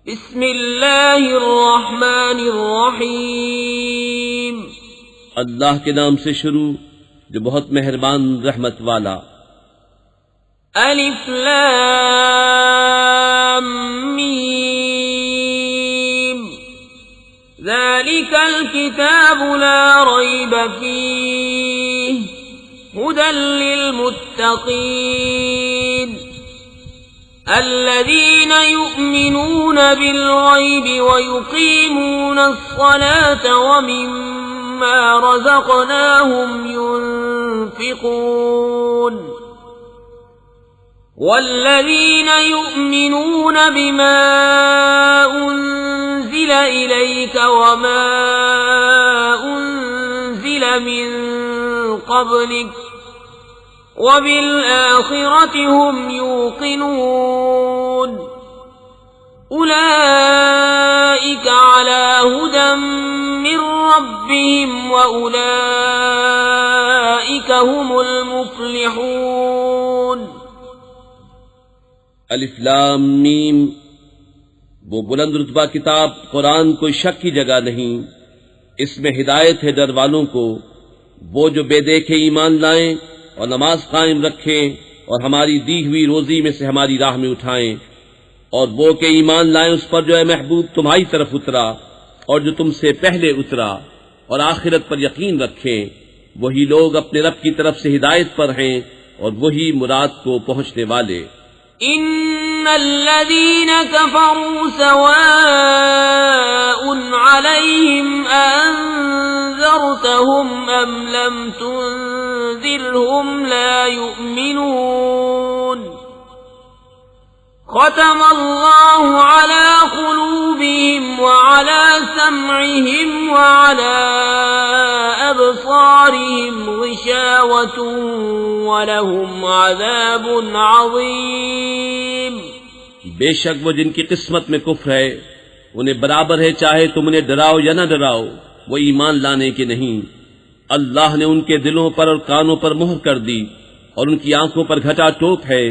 بسم اللہ الرحمن الرحیم اللہ کے نام سے شروع جو بہت مہربان رحمت والا۔ الف لام میم ذالک الکتاب لا ریب فیہ ھدی للمتقین الذين يؤمنون بالغيب ويقيمون الصلاة ومما رزقناهم ينفقون والذين يؤمنون بما أنزل إليك وما أنزل من قبلك وبالآخرة هم يوقنون أولئك على هدى من ربهم وأولئك هم المفلحون۔ الف لام میم، وہ بلند رتبہ کتاب قرآن کوئی شک کی جگہ نہیں، اس میں ہدایت ہے ڈر والوں کو، وہ جو بے دیکھے ایمان لائیں اور نماز قائم رکھیں اور ہماری دی ہوئی روزی میں سے ہماری راہ میں اٹھائیں، اور وہ کہ ایمان لائیں اس پر جو ہے محبوب تمہاری طرف اترا اور جو تم سے پہلے اترا، اور آخرت پر یقین رکھیں، وہی لوگ اپنے رب کی طرف سے ہدایت پر ہیں اور وہی مراد کو پہنچنے والے۔ ان الذين كفروا سواء عليهم انذرتهم ام لم تنذرهم لا يؤمنون ختم الله على قلوبهم وعلى سمعهم وعلى أبصارهم غشاوة ولهم عذاب عظيم۔ بے شک وہ جن کی قسمت میں کفر ہے انہیں برابر ہے چاہے تم انہیں ڈراؤ یا نہ ڈراؤ، وہ ایمان لانے کے نہیں۔ اللہ نے ان کے دلوں پر اور کانوں پر مہر کر دی اور ان کی آنکھوں پر گھٹا ٹوک ہے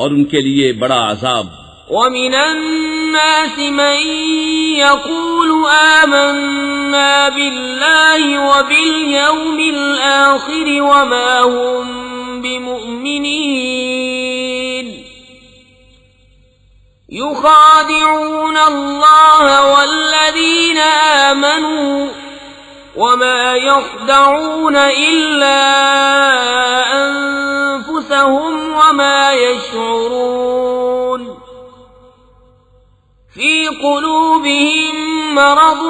اور ان کے لیے بڑا عذاب۔ وَمِنَ النَّاسِ مَن يَقُولُ آمَنَّا بِاللَّهِ وَبِالْيَوْمِ الْآخِرِ وَمَا هُمْ بِمُؤْمِنِينَ يُخَادِعُونَ اللَّهَ وَالَّذِينَ آمَنُوا وَمَا يَخْدَعُونَ إِلَّا أَنفُسَهُمْ وَمَا يَشْعُرُونَ فِي قُلُوبِهِم مَّرَضٌ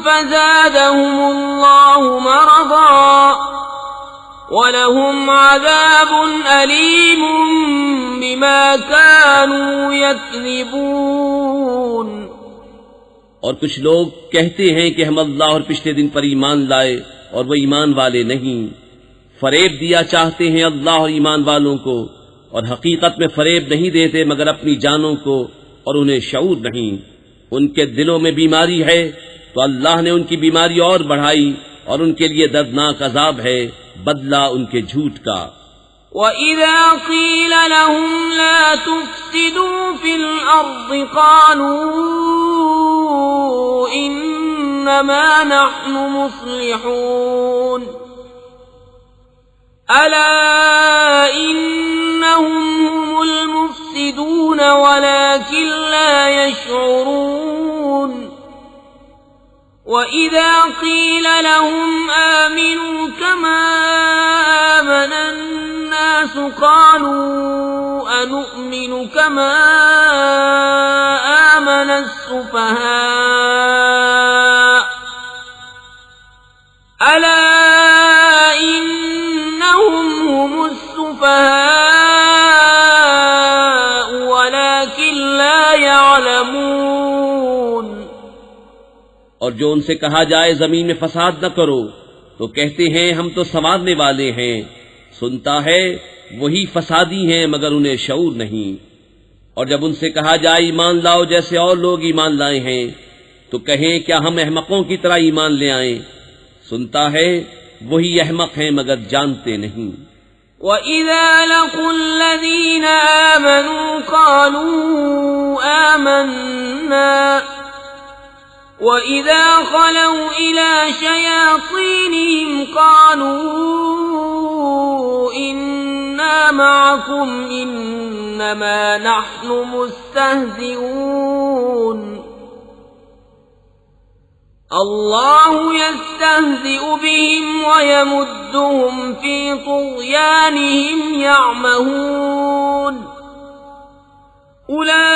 فَزَادَهُمُ اللَّهُ مَرَضًا وَلَهُمْ عَذَابٌ أَلِيمٌ بِمَا كَانُوا يَكْذِبُونَ۔ اور کچھ لوگ کہتے ہیں کہ ہم اللہ اور پچھلے دن پر ایمان لائے اور وہ ایمان والے نہیں، فریب دیا چاہتے ہیں اللہ اور ایمان والوں کو، اور حقیقت میں فریب نہیں دیتے مگر اپنی جانوں کو، اور انہیں شعور نہیں۔ ان کے دلوں میں بیماری ہے تو اللہ نے ان کی بیماری اور بڑھائی، اور ان کے لیے دردناک عذاب ہے بدلہ ان کے جھوٹ کا۔ وَإِذَا قِيلَ لَهُمْ لَا تُفْسِدُوا فِي الْأَرْضِ قَالُوا إِنَّمَا نَحْنُ مُصْلِحُونَ أَلَا إِنَّهُمْ هُمُ الْمُفْسِدُونَ وَلَكِنْ لَا يَشْعُرُونَ وَإِذَا قِيلَ لَهُمْ آمِنُوا كَمَا آمَنَ النَّاسُ قَالُوا أَنُؤْمِنُ كَمَا آمَنَ السُّفَهَاءُ أَلَا إِنَّهُمْ هُمُ السُّفَهَاءُ وَلَكِنْ لَا يَعْلَمُونَ۔ اور جو ان سے کہا جائے زمین میں فساد نہ کرو تو کہتے ہیں ہم تو سنوارنے والے ہیں، سنتا ہے وہی فسادی ہیں مگر انہیں شعور نہیں۔ اور جب ان سے کہا جائے ایمان لاؤ جیسے اور لوگ ایمان لائے ہیں تو کہیں کیا ہم احمقوں کی طرح ایمان لے آئیں، سنتا ہے وہی احمق ہیں مگر جانتے نہیں۔ وَإِذَا لَقُوا الَّذِينَ آمَنُوا قَالُوا آمَنَّا وَإِذَا خَلَوْا إِلَى شَيَاطِينِهِمْ قَالُوا إِنَّا مَعَكُمْ إِنَّمَا نَحْنُ مُسْتَهْزِئُونَ اللہ يستہزئ بهم ويمدهم في طغيانهم يعمهون أولئك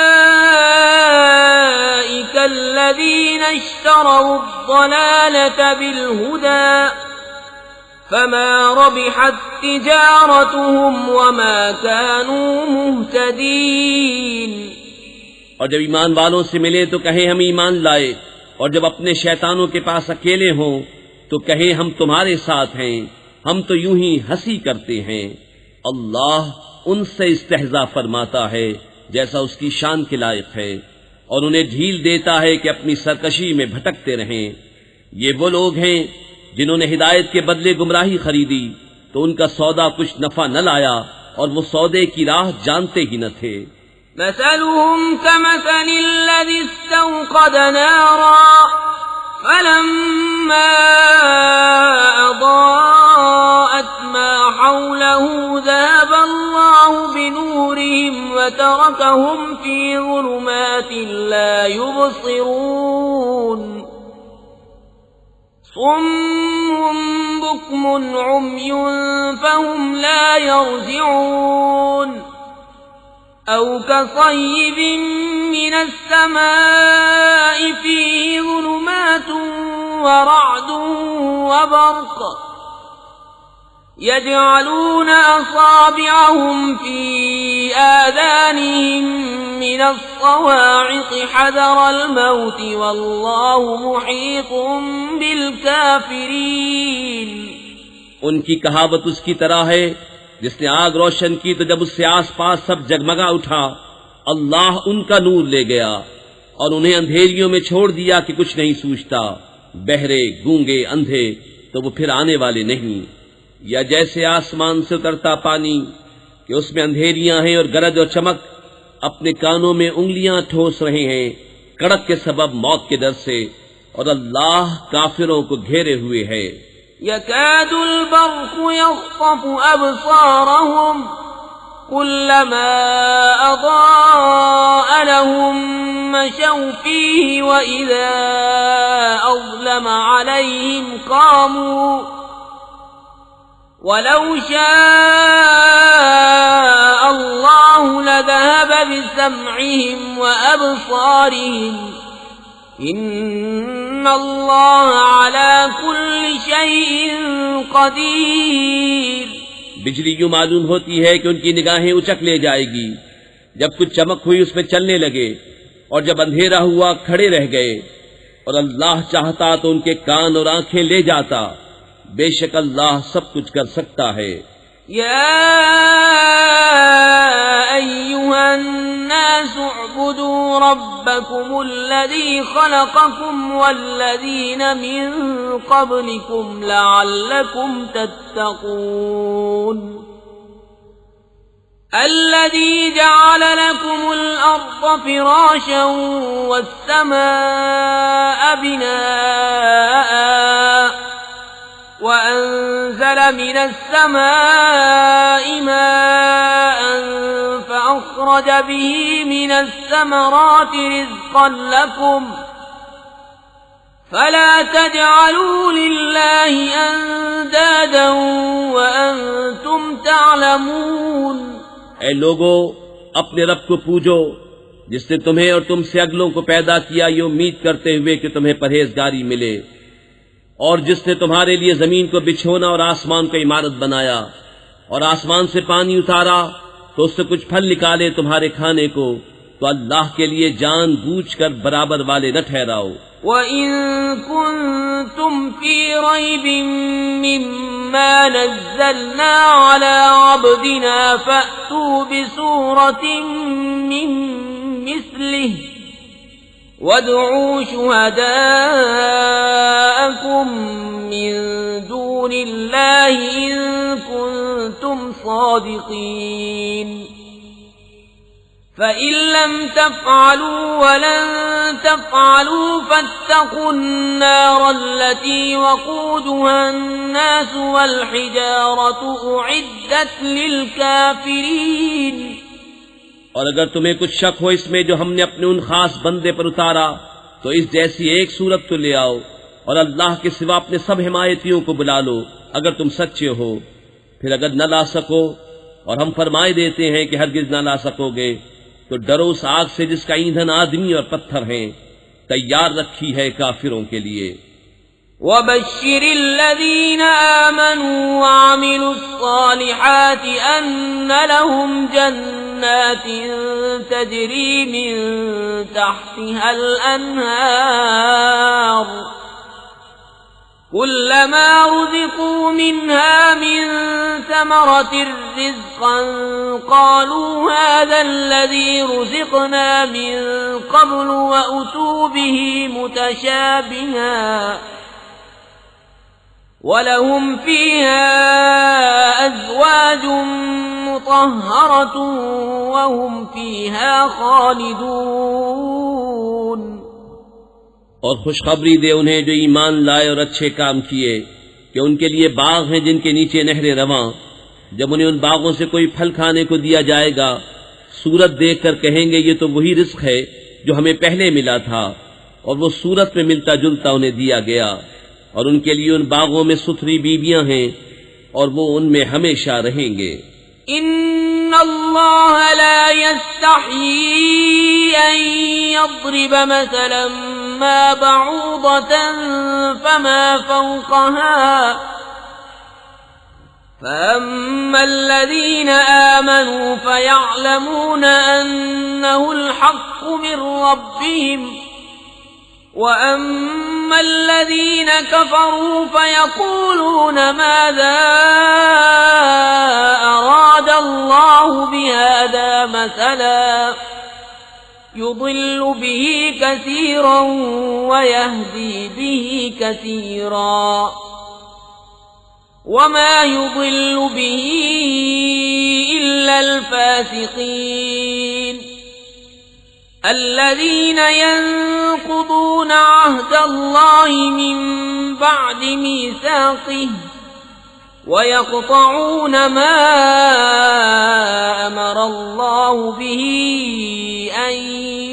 الذين اشتروا الضلالة بالهدى فما ربحت تجارتهم وما كانوا مهتدين۔ اور جب ایمان والوں سے ملے تو کہیں ہم ایمان لائے، اور جب اپنے شیطانوں کے پاس اکیلے ہوں تو کہیں ہم تمہارے ساتھ ہیں، ہم تو یوں ہی ہنسی کرتے ہیں۔ اللہ ان سے استہزاء فرماتا ہے جیسا اس کی شان کے لائق ہے، اور انہیں ڈھیل دیتا ہے کہ اپنی سرکشی میں بھٹکتے رہیں۔ یہ وہ لوگ ہیں جنہوں نے ہدایت کے بدلے گمراہی خریدی تو ان کا سودا کچھ نفع نہ لایا، اور وہ سودے کی راہ جانتے ہی نہ تھے۔ مثلهم كمثل الذي استوقد نارا فلما أضاءت ما حوله ذهب الله بنورهم وتركهم في ظلمات لا يبصرون صم بكم عمي فهم لا يرجعون أو كصيب من السماء فيه ظلمات ورعد وبرق يجعلون أصابعهم في آذانهم من الصواعق حذر الموت والله محيط بالكافرين۔ ان کی کہاوت اس کی طرح ہے جس نے آگ روشن کی تو جب اس سے آس پاس سب جگمگا اٹھا، اللہ ان کا نور لے گیا اور انہیں اندھیریوں میں چھوڑ دیا کہ کچھ نہیں سوچتا۔ بہرے، گونگے، اندھے تو وہ پھر آنے والے نہیں۔ یا جیسے آسمان سے اترتا پانی کہ اس میں اندھیریاں ہیں اور گرج اور چمک، اپنے کانوں میں انگلیاں ٹھوس رہے ہیں کڑک کے سبب موت کے ڈر سے، اور اللہ کافروں کو گھیرے ہوئے ہے۔ يكاد البرق يخطف أبصارهم كلما أضاء لهم مشوا فيه وإذا أظلم عليهم قاموا ولو شاء الله لذهب بسمعهم وأبصارهم ان اللہ علی کل شیء قدیر۔ بجلی یوں معلوم ہوتی ہے کہ ان کی نگاہیں اچک لے جائے گی، جب کچھ چمک ہوئی اس میں چلنے لگے، اور جب اندھیرا ہوا کھڑے رہ گئے، اور اللہ چاہتا تو ان کے کان اور آنکھیں لے جاتا۔ بے شک اللہ سب کچھ کر سکتا ہے۔ یا ایھا الناس اعبدوا ربکم الذی خلقکم والذین من قبلکم لعلکم تتقون الذی جعل لکم الارض فراشا والسماء بناء وأنزل من السماء ماء فأخرج به من الثمرات رزقا لكم فلا تجعلوا لله أندادا وأنتم تعلمون۔ اے لوگو، اپنے رب کو پوجو جس نے تمہیں اور تم سے اگلوں کو پیدا کیا یہ امید کرتے ہوئے کہ تمہیں پرہیزگاری ملے، اور جس نے تمہارے لیے زمین کو بچھونا اور آسمان کو عمارت بنایا، اور آسمان سے پانی اتارا تو اس سے کچھ پھل نکالے تمہارے کھانے کو، تو اللہ کے لیے جان بوجھ کر برابر والے نہ ٹھہراؤ۔ وَإِن كُنتُمْ فِي رَيْبٍ مِّمَّا نَزَّلْنَا عَلَىٰ عَبْدِنَا فَأْتُوا بِسُورَةٍ مِّن مِّثْلِهِ وَادْعُوا شُهَدَاءَكُم مِّن دُونِ اللَّهِ إِن كُنتُمْ الصادقين فإن لم تفعلوا ولن تفعلوا فاتقوا النار التي وقودها الناس والحجارة أعدت للكافرين۔ اور اگر تمہیں کچھ شک ہو اس میں جو ہم نے اپنے ان خاص بندے پر اتارا تو اس جیسی ایک صورت تو لے آؤ، اور اللہ کے سوا اپنے سب حمایتیوں کو بلا لو اگر تم سچے ہو۔ پھر اگر نہ لا سکو، اور ہم فرمائے دیتے ہیں کہ ہرگز نہ لا سکو گے، تو ڈرو اس آگ سے جس کا ایندھن آدمی اور پتھر ہیں، تیار رکھی ہے کافروں کے لیے۔ وَبَشِّرِ الَّذِينَ آمَنُوا وَعَمِلُوا الصَّالِحَاتِ أَنَّ لَهُمْ جَنَّاتٍ تَجْرِي مِن تَحْتِهَا الْأَنْهَارُ كُلَّمَا رُزِقُوا مِنْهَا مِن ثَمَرَةٍ رِّزْقًا قَالُوا هَذَا الَّذِي رُزِقْنَا مِن قَبْلُ وَأُتُوا بِهِ مُتَشَابِهًا وَلَهُمْ فِيهَا أَزْوَاجٌ مُطَهَّرَةٌ وَهُمْ فِيهَا خَالِدُونَ۔ اور خوشخبری دے انہیں جو ایمان لائے اور اچھے کام کیے کہ ان کے لیے باغ ہیں جن کے نیچے نہریں رواں، جب انہیں ان باغوں سے کوئی پھل کھانے کو دیا جائے گا صورت دیکھ کر کہیں گے یہ تو وہی رزق ہے جو ہمیں پہلے ملا تھا، اور وہ صورت میں ملتا جلتا انہیں دیا گیا، اور ان کے لیے ان باغوں میں ستھری بیویاں ہیں اور وہ ان میں ہمیشہ رہیں گے۔ ان اللہ لا يستحيي ان يضرب مثلا ما بعوضة فما فوقها فأما الذين آمنوا فيعلمون أنه الحق من ربهم وَأَمَّا الَّذِينَ كَفَرُوا فَيَقُولُونَ مَاذَا أَرَادَ اللَّهُ بِهَذَا مَثَلًا يُضِلُّ بِهِ كَثِيرًا وَيَهْدِي بِهِ كَثِيرًا وَمَا يُضِلُّ بِهِ إِلَّا الْفَاسِقِينَ الذين ينقضون عهد الله من بعد ميثاقه ويقطعون ما أمر الله به أن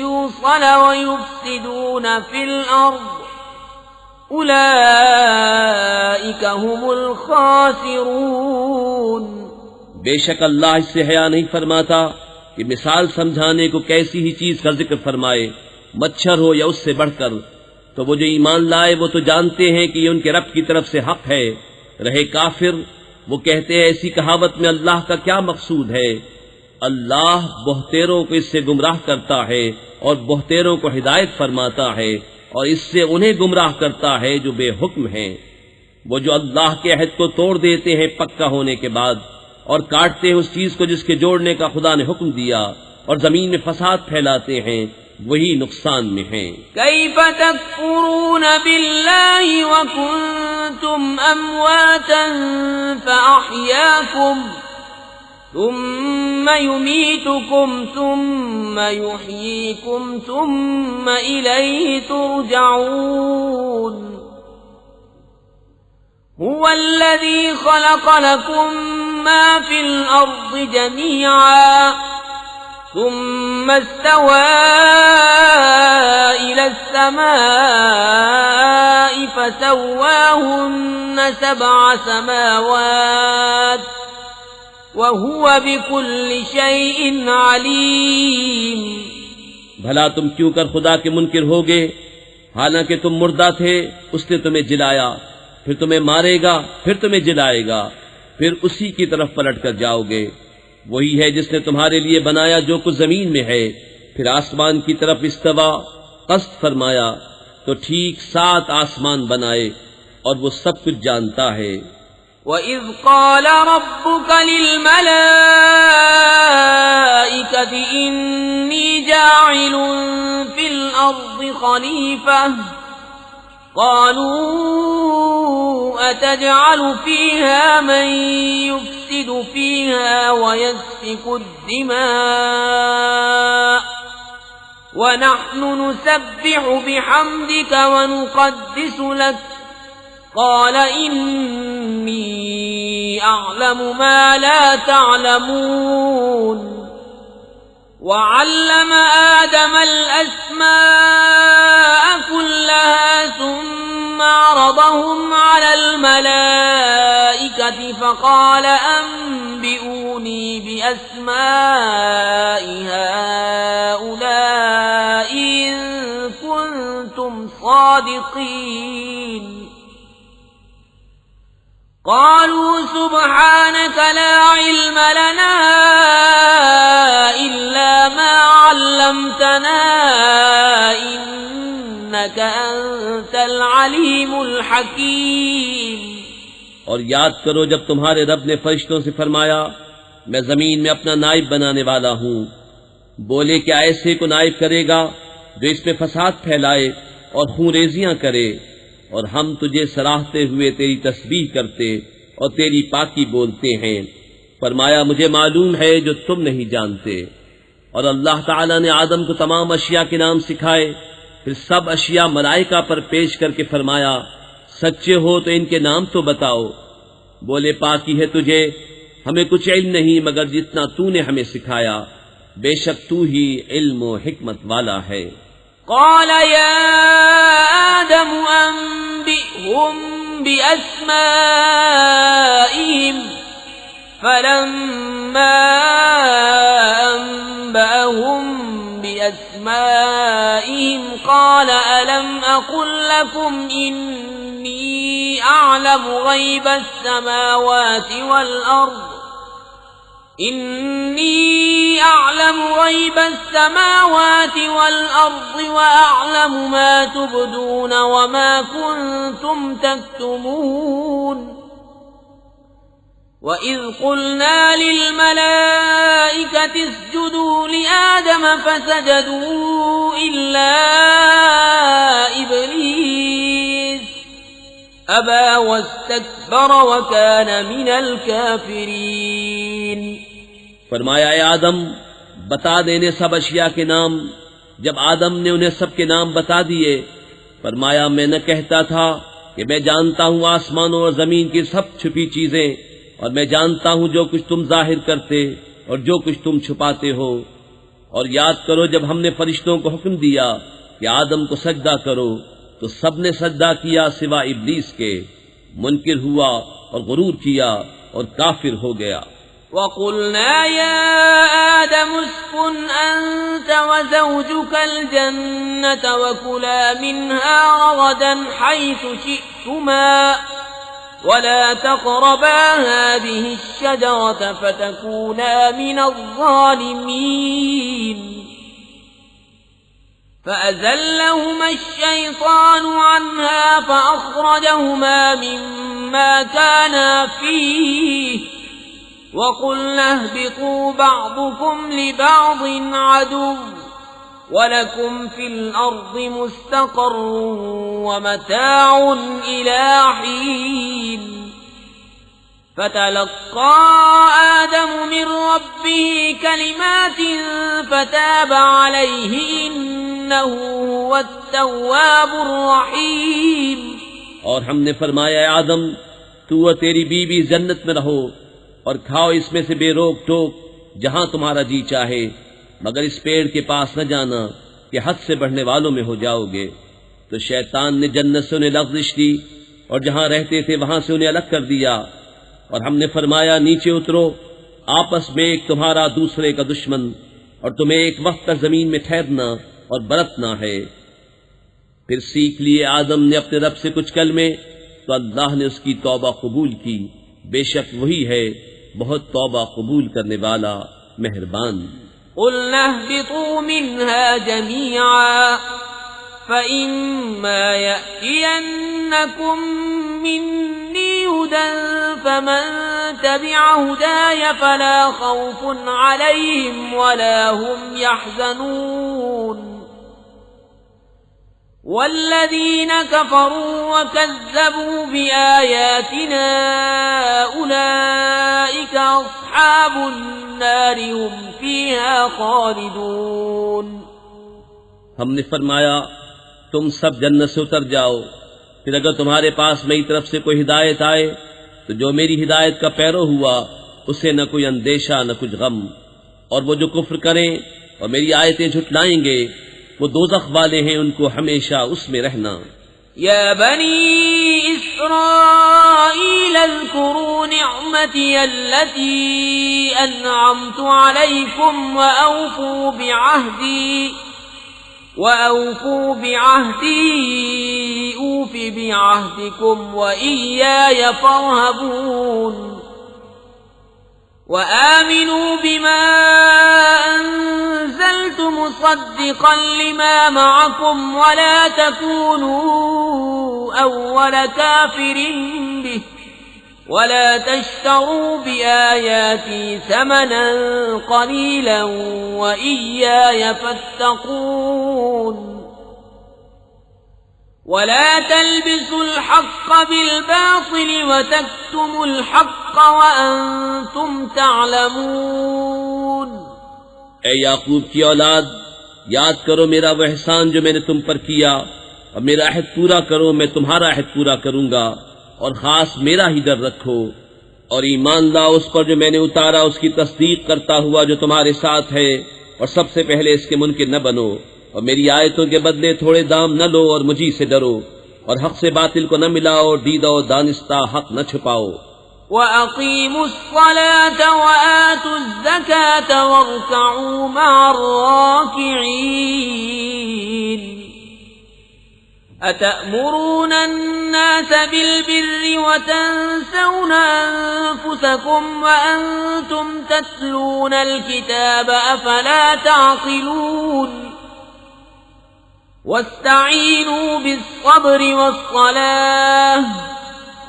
يوصل ويفسدون في الأرض أولئك هم الخاسرون۔ بے شک اللہ اس سے حیا نہیں فرماتا کہ مثال سمجھانے کو کیسی ہی چیز کا ذکر فرمائے، مچھر ہو یا اس سے بڑھ کر، تو وہ جو ایمان لائے وہ تو جانتے ہیں کہ یہ ان کے رب کی طرف سے حق ہے، رہے کافر وہ کہتے ہیں ایسی کہاوت میں اللہ کا کیا مقصود ہے۔ اللہ بہتیروں کو اس سے گمراہ کرتا ہے اور بہتیروں کو ہدایت فرماتا ہے، اور اس سے انہیں گمراہ کرتا ہے جو بے حکم ہیں۔ وہ جو اللہ کے عہد کو توڑ دیتے ہیں پکا ہونے کے بعد، اور کاٹتے ہیں اس چیز کو جس کے جوڑنے کا خدا نے حکم دیا، اور زمین میں فساد پھیلاتے ہیں، وہی نقصان میں ہیں۔ کیف تکفرون باللہ وکنتم امواتا فاحیاکم ثم یمیتکم ثم یحییکم ثم الیہ ترجعون۔ هو الذي خلق لكم ما في الأرض جميعا ثم استوى إلى السماء فسواهن 7 سماوات وهو بكل شيء عليم۔ بھلا تم کیوں کر خدا کے منکر ہوگے، حالانکہ تم مردہ تھے، اس نے تمہیں جلایا، پھر تمہیں مارے گا، پھر تمہیں جلائے گا، پھر اسی کی طرف پلٹ کر جاؤ گے۔ وہی ہے جس نے تمہارے لیے بنایا جو کچھ زمین میں ہے، پھر آسمان کی طرف استوا قصد فرمایا تو ٹھیک 7 آسمان بنائے، اور وہ سب کچھ جانتا ہے۔ وَإِذْ قَالَ رَبُّكَ لِلْمَلَائِكَةِ إِنِّي جَاعِلٌ فِي الْأَرْضِ خَلِيفَةً قالوا أتجعل فيها من يفسد يفسد فيها ويسفك الدماء ونحن نسبح بحمدك ونقدس لك قال إني أعلم ما لا تعلمون وعلم آدم الأسماء كلها ثم عرضهم على الملائكة فقال أنبئوني بأسماء هؤلاء إن كنتم صادقين قالوا سبحانك لا علم لنا إلا ما علمتنا إنك أنت العليم الحكيم۔ اور یاد کرو جب تمہارے رب نے فرشتوں سے فرمایا میں زمین میں اپنا نائب بنانے والا ہوں، بولے کیا ایسے کو نائب کرے گا جو اس میں فساد پھیلائے اور خونریزیاں کرے، اور ہم تجھے سراہتے ہوئے تیری تسبیح کرتے اور تیری پاکی بولتے ہیں۔ فرمایا مجھے معلوم ہے جو تم نہیں جانتے۔ اور اللہ تعالیٰ نے آدم کو تمام اشیاء کے نام سکھائے، پھر سب اشیاء ملائکہ پر پیش کر کے فرمایا سچے ہو تو ان کے نام تو بتاؤ۔ بولے پاکی ہے تجھے، ہمیں کچھ علم نہیں مگر جتنا تو نے ہمیں سکھایا، بے شک تو ہی علم و حکمت والا ہے۔ قال يا آدم أنبئهم بأسمائهم فلما أنبأهم بأسمائهم قال ألم أقل لكم إني أعلم غيب السماوات والأرض وأعلم ما تبدون وما كنتم تكتمون وإذ قلنا للملائكة اسجدوا لآدم فسجدوا إلا إبليس أبى واستكبر وكان من الكافرين۔ فرمایا اے آدم بتا دینے سب اشیاء کے نام۔ جب آدم نے انہیں سب کے نام بتا دیے فرمایا میں نہ کہتا تھا کہ میں جانتا ہوں آسمانوں اور زمین کی سب چھپی چیزیں، اور میں جانتا ہوں جو کچھ تم ظاہر کرتے اور جو کچھ تم چھپاتے ہو۔ اور یاد کرو جب ہم نے فرشتوں کو حکم دیا کہ آدم کو سجدہ کرو تو سب نے سجدہ کیا سوائے ابلیس کے، منکر ہوا اور غرور کیا اور کافر ہو گیا۔ وَقُلْنَا يَا آدَمُ اسْكُنْ أَنْتَ وَزَوْجُكَ الْجَنَّةَ وَكُلَا مِنْهَا رَغَدًا حَيْثُ شِئْتُمَا وَلَا تَقْرَبَا هَٰذِهِ الشَّجَرَةَ فَتَكُونَا مِنَ الظَّالِمِينَ فَأَزَلَّهُمَا الشَّيْطَانُ عَنْهَا فَأَخْرَجَهُمَا مِمَّا كَانَا فِيهِ وَقُلْنَا اهْبِطُوا بَعْضُكُمْ لِبَعْضٍ عَدُوٌّ وَلَكُمْ فِي الْأَرْضِ مُسْتَقَرٌّ وَمَتَاعٌ إِلَىٰ حِينٍ فَتَلَقَّىٰ آدَمُ مِن رَّبِّهِ كَلِمَاتٍ فَتَابَ عَلَيْهِ إِنَّهُ هُوَ التَّوَّابُ الرَّحِيمُ۔ اور ہم نے فرمایا اے آدم تو اور تیری بیوی جنت میں رہو اور کھاؤ اس میں سے بے روک ٹوک جہاں تمہارا جی چاہے، مگر اس پیڑ کے پاس نہ جانا کہ حد سے بڑھنے والوں میں ہو جاؤ گے۔ تو شیطان نے جنت سے انہیں لغزش دی اور جہاں رہتے تھے وہاں سے انہیں الگ کر دیا، اور ہم نے فرمایا نیچے اترو، آپس میں ایک تمہارا دوسرے کا دشمن، اور تمہیں ایک وقت تک زمین میں ٹھہرنا اور برتنا ہے۔ پھر سیکھ لیے آدم نے اپنے رب سے کچھ کلمے تو اللہ نے اس کی توبہ قبول کی، بے شک وہی ہے بہت توبہ قبول کرنے والا مہربان۔ قُلْنَا اهْبِطُوا مِنْهَا جَمِيعًا فَإِمَّا يَأْتِيَنَّكُم مِّنِّي هُدًى فَمَن تَبِعَ هُدَايَ فَلَا خَوْفٌ عَلَيْهِمْ وَلَا هُمْ يَحْزَنُونَ وَالَّذِينَ كَفَرُوا وَكَذَّبُوا بِآيَاتِنَا أُولَئِكَ النار هم فيها خالدون. ہم نے فرمایا تم سب جنت سے اتر جاؤ، پھر اگر تمہارے پاس میری طرف سے کوئی ہدایت آئے تو جو میری ہدایت کا پیرو ہوا اسے نہ کوئی اندیشہ نہ کچھ غم، اور وہ جو کفر کریں اور میری آیتیں جھٹلائیں گے وہ دوزخ والے ہیں، ان کو ہمیشہ اس میں رہنا. يا بني إسرائيل اذكروا نعمتي التي أنعمت عليكم وأوفوا بعهدي أوف بعهدكم وإياي فارهبون. وآمنوا بما أنزلت مصدقا لما معكم ولا تكونوا أول كافر به ولا تشتروا بآياتي ثمنا قليلا وإياي فاتقون. ولا تلبسوا الحق بالباطل وتكتموا الحق وأنتم تعلمون. اے یعقوب کی اولاد، یاد کرو میرا وہ احسان جو میں نے تم پر کیا، اور میرا عہد پورا کرو، میں تمہارا عہد پورا کروں گا، اور خاص میرا ہی ڈر رکھو، اور ایمان لاؤ اس پر جو میں نے اتارا، اس کی تصدیق کرتا ہوا جو تمہارے ساتھ ہے، اور سب سے پہلے اس کے منکر نہ بنو، اور میری آیتوں کے بدلے تھوڑے دام نہ لو، اور مجھی سے ڈرو، اور حق سے باطل کو نہ ملاؤ، اور دیدہ و دانستہ حق نہ چھپاؤ. وَأَقِيمُوا الصَّلَاةَ وَآتُوا الزَّكَاةَ وَارْكَعُوا مَعَ الرَّاكِعِينَ. أَتَأْمُرُونَ النَّاسَ بِالْبِرِّ وَتَنْسَوْنَ أَنفُسَكُمْ وَأَنْتُمْ تَتْلُونَ الْكِتَابَ أَفَلَا تَعْقِلُونَ. وَاسْتَعِينُوا بِالصَّبْرِ وَالصَّلَاةِ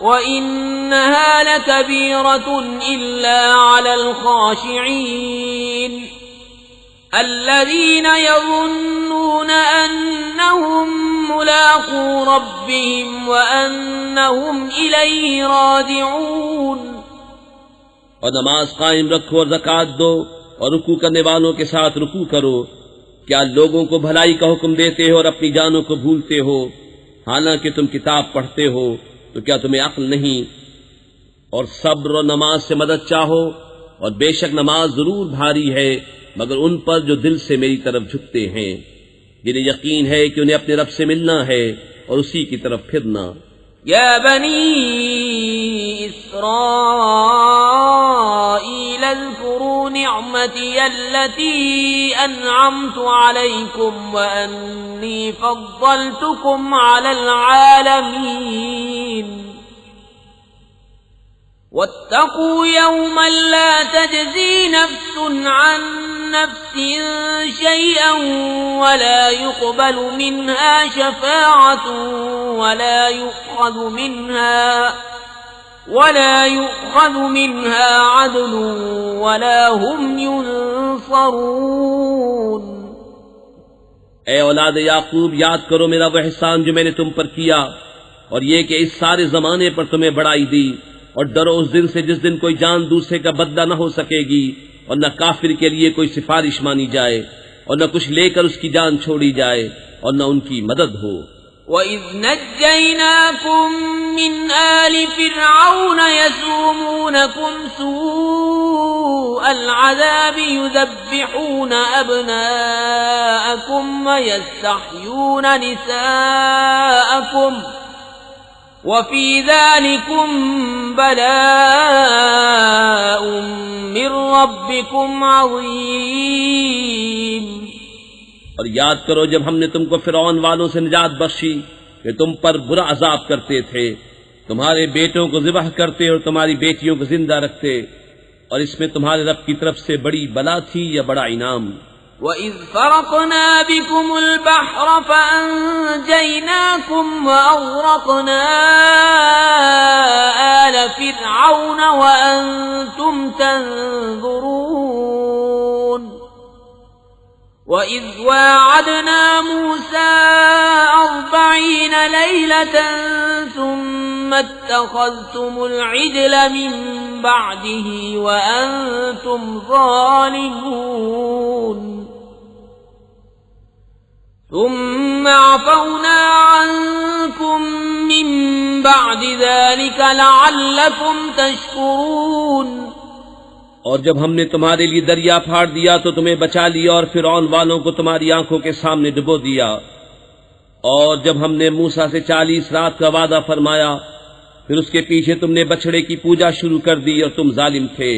وَإِنَّهَا لَكَبِيرَةٌ إِلَّا عَلَى الْخَاشِعِينَ الَّذِينَ يَظُنُّونَ أَنَّهُمْ مُلَاقُو رَبِّهِمْ وَأَنَّهُمْ إِلَيْهِ رَاجِعُونَ. اور نماز قائم رکھو اور زکوٰۃ دو اور رکوع کرنے والوں کے ساتھ رکوع کرو. کیا لوگوں کو بھلائی کا حکم دیتے ہو اور اپنی جانوں کو بھولتے ہو، حالانکہ تم کتاب پڑھتے ہو؟ تو کیا تمہیں عقل نہیں؟ اور صبر و نماز سے مدد چاہو، اور بے شک نماز ضرور بھاری ہے مگر ان پر جو دل سے میری طرف جھکتے ہیں، جنہیں یقین ہے کہ انہیں اپنے رب سے ملنا ہے اور اسی کی طرف پھرنا. يا بني إسرائيل اذكروا نعمتي التي أنعمت عليكم وأني فضلتكم على العالمين. واتقوا يوما لا تجزي نفس عن نفس شيئا ولا يقبل منها شفاعة ولا يؤخذ منها عدل ولا هم ينصرون. اے اولاد یعقوب، یاد کرو میرا وہ احسان جو میں نے تم پر کیا، اور یہ کہ اس سارے زمانے پر تمہیں بڑائی دی، اور ڈرو اس دن سے جس دن کوئی جان دوسرے کا بدلہ نہ ہو سکے گی، اور نہ کافر کے لیے کوئی سفارش مانی جائے، اور نہ کچھ لے کر اس کی جان چھوڑی جائے، اور نہ ان کی مدد ہو. وَإِذْ نَجَّيْنَاكُمْ مِنْ آلِ فِرْعَوْنَ يَسُومُونَكُمْ سُوءَ الْعَذَابِ يُذَبِّحُونَ أَبْنَاءَكُمْ وَيَسْتَحْيُونَ نِسَاءَكُمْ وَفِي ذَلِكُمْ بَلَاءٌ مِّن رَّبِّكُمْ عَظِيمٌ. اور یاد کرو جب ہم نے تم کو فرعون والوں سے نجات بخشی کہ تم پر برا عذاب کرتے تھے، تمہارے بیٹوں کو ذبح کرتے اور تمہاری بیٹیوں کو زندہ رکھتے، اور اس میں تمہارے رب کی طرف سے بڑی بلا تھی یا بڑا انعام. وَإِذْ فَرَقْنَا بِكُمُ الْبَحْرَ فَأَنْجَيْنَاكُمْ وَأَغْرَقْنَا آلَ فِرْعَوْنَ وَأَنْتُمْ تَنْظُرُونَ. وَإِذْ وَاعَدْنَا مُوسَىٰ 40 لَيْلَةً ثُمَّ ثم اتخذتم العجل من بعده وأنتم ظالمون ثم عفونا عنكم من بعد ذلك لعلكم تشكرون اور جب ہم نے تمہارے لیے دریا پھاڑ دیا تو تمہیں بچا لیا اور فرعون والوں کو تمہاری آنکھوں کے سامنے ڈبو دیا، اور جب ہم نے موسیٰ سے 40 رات کا وعدہ فرمایا پھر اس کے پیچھے تم نے بچڑے کی پوجا شروع کر دی اور تم ظالم تھے،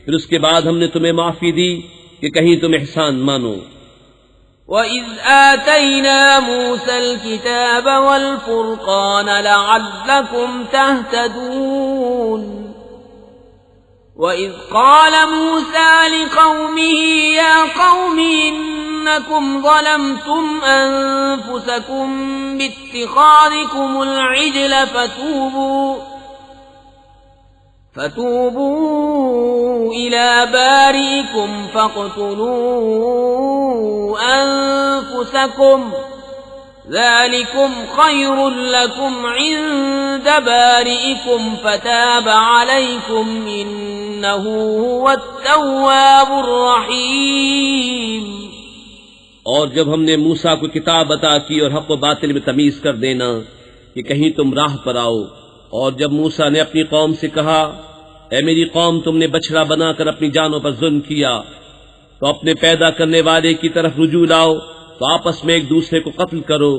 پھر اس کے بعد ہم نے تمہیں معافی دی کہ کہیں تم احسان مانو۔ وَإِذْ آتَيْنَا مُوسَى الْكِتَابَ وَالْفُرْقَانَ لَعَلَّكُمْ تَهْتَدُونَ وَإِذْ قَالَ مُوسَى لِقَوْمِهِ يَا قَوْمِ إِنَّكُمْ ظَلَمْتُمْ أَنفُسَكُمْ بِاتِّخَاذِكُمُ الْعِجْلَ فتوبوا إلى بارئكم فاقتلوا أنفسكم ذلكم خير لكم عند بارئكم فتاب عليكم إنه هو التواب الرحيم۔ اور جب ہم نے موسیٰ کو کتاب عطا کی اور حق و باطل میں تمیز کر دینا کہ کہیں تم راہ پر آؤ، اور جب موسیٰ نے اپنی قوم سے کہا اے میری قوم تم نے بچڑا بنا کر اپنی جانوں پر ظلم کیا تو اپنے پیدا کرنے والے کی طرف رجوع لاؤ، تو آپس میں ایک دوسرے کو قتل کرو،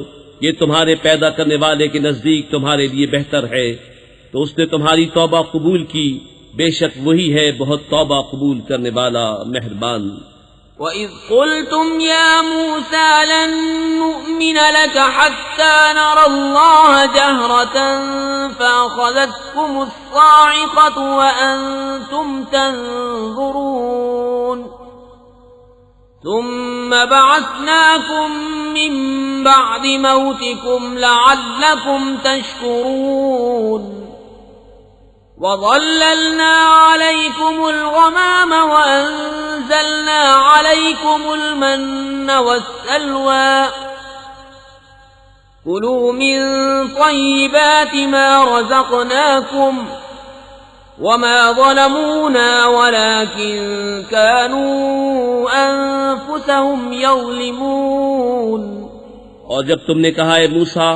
یہ تمہارے پیدا کرنے والے کے نزدیک تمہارے لیے بہتر ہے، تو اس نے تمہاری توبہ قبول کی، بے شک وہی ہے بہت توبہ قبول کرنے والا مہربان۔ وَإِذْ قُلْتُمْ يَا مُوسَى لَن نُّؤْمِنَ لَكَ حَتَّى نَرَى اللَّهَ جَهْرَةً فَأَخَذَتْكُمُ الصَّاعِقَةُ وَأَنتُمْ تَنظُرُونَ ثُمَّ بَعَثْنَاكُم مِّن بَعْدِ مَوْتِكُمْ لَعَلَّكُمْ تَشْكُرُونَ وَظَلَّلْنَا عَلَيْكُمُ الْغَمَامَ وَأَنزَلْنَا عَلَيْكُمُ الْمَنَّ وَالسَّلْوَىٰ كُلُوا مِن طَيِّبَاتِ مَا رَزَقْنَاكُمْ وَمَا ظَلَمُونَا وَلَٰكِن كَانُوا أَنفُسَهُمْ يَظْلِمُونَ۔ اور جب تم نے کہا اے موسیٰ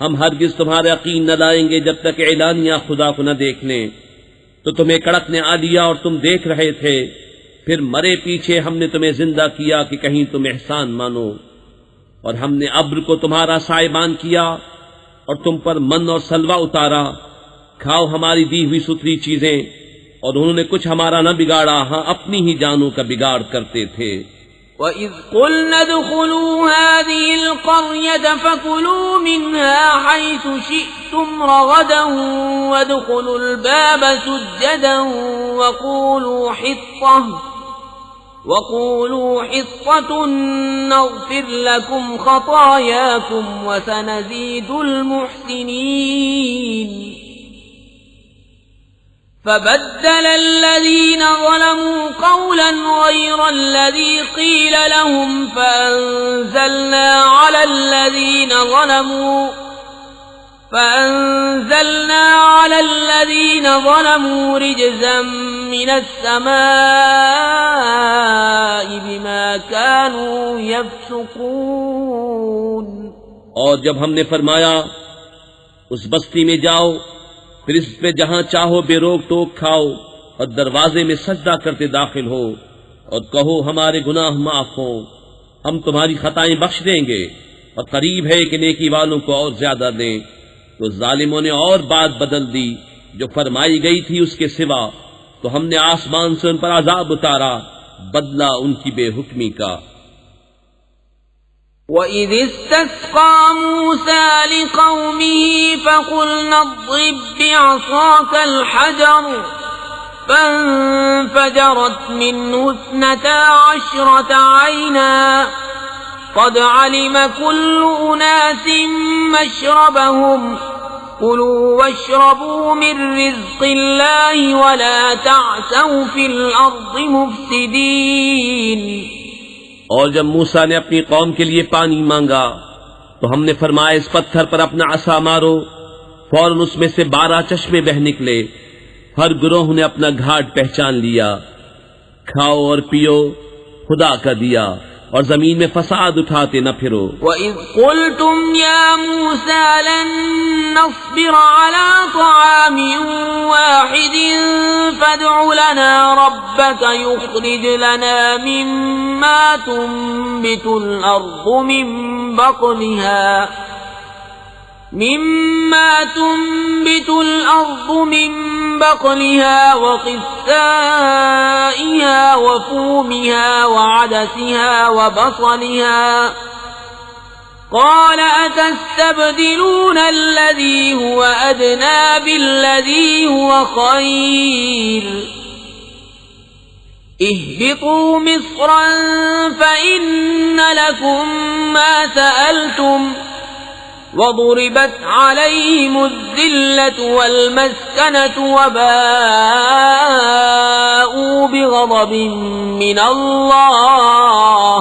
ہم ہرگز تمہارا یقین نہ لائیں گے جب تک اعلانیہ خدا کو نہ دیکھ لیں، تو تمہیں کڑک نے آ لیا اور تم دیکھ رہے تھے، پھر مرے پیچھے ہم نے تمہیں زندہ کیا کہ کہیں تم احسان مانو، اور ہم نے ابر کو تمہارا سائبان کیا اور تم پر من اور سلوہ اتارا، کھاؤ ہماری دی ہوئی ستھری چیزیں، اور انہوں نے کچھ ہمارا نہ بگاڑا، ہاں اپنی ہی جانوں کا بگاڑ کرتے تھے۔ وَإِذْ قُلْنَا ادْخُلُوا هَٰذِهِ الْقَرْيَةَ فَكُلُوا مِنْهَا حَيْثُ شِئْتُمْ رَغَدًا وَادْخُلُوا الْبَابَ سُجَّدًا وَقُولُوا حِطَّةٌ نَّغْفِرْ لَكُمْ خَطَايَاكُمْ وَسَنَزِيدُ الْمُحْسِنِينَ۔ فبدل الذين ظلموا قولا غير الذي قيل لهم فأنزلنا على الذين ظلموا رجزا من السماء بما كانوا يفسقون۔ اور جب ہم نے فرمایا اس بستی میں جاؤ پھر اس پہ جہاں چاہو بے روک ٹوک کھاؤ اور دروازے میں سجدہ کرتے داخل ہو اور کہو ہمارے گناہ معاف ہوں، ہم تمہاری خطائیں بخش دیں گے اور قریب ہے کہ نیکی والوں کو اور زیادہ دیں، تو ظالموں نے اور بات بدل دی جو فرمائی گئی تھی اس کے سوا، تو ہم نے آسمان سے ان پر عذاب اتارا بدلہ ان کی بے حکمی کا۔ وَإِذِ اسْتَسْقَىٰ مُوسَىٰ لِقَوْمِهِ فَقُلْنَا اضْرِب بِّعَصَاكَ الْحَجَرَ فَانفَجَرَتْ مِنْهُ 12 عَيْنًا قَدْ عَلِمَ كُلُّ أُنَاسٍ مَّشْرَبَهُمْ كُلُوا وَاشْرَبُوا مِن رِّزْقِ اللَّهِ وَلَا تَعْثَوْا فِي الْأَرْضِ مُفْسِدِينَ۔ اور جب موسیٰ نے اپنی قوم کے لیے پانی مانگا تو ہم نے فرمایا اس پتھر پر اپنا عصا مارو، فوراً اس میں سے 12 چشمے بہ نکلے، ہر گروہ نے اپنا گھاٹ پہچان لیا۔ کھاؤ اور پیو، خدا کا دیا، اور زمین میں فساد اٹھاتے نہ پھرو۔ وَإِذْ قُلْتُمْ يَا مُوسَى لَن نَّصْبِرَ عَلَىٰ طَعَامٍ وَاحِدٍ فَادْعُ لَنَا رَبَّكَ يُخْرِجْ لَنَا مِمَّا تُنبِتُ الْأَرْضُ من بقلها وقثائها وفومها وعدسها وبصلها قال أتستبدلون الذي هو أدنى بالذي هو خير اهبطوا مصرا فإن لكم ما سألتم وضربت عليهم الذلة والمسكنة وباءوا بغضب من الله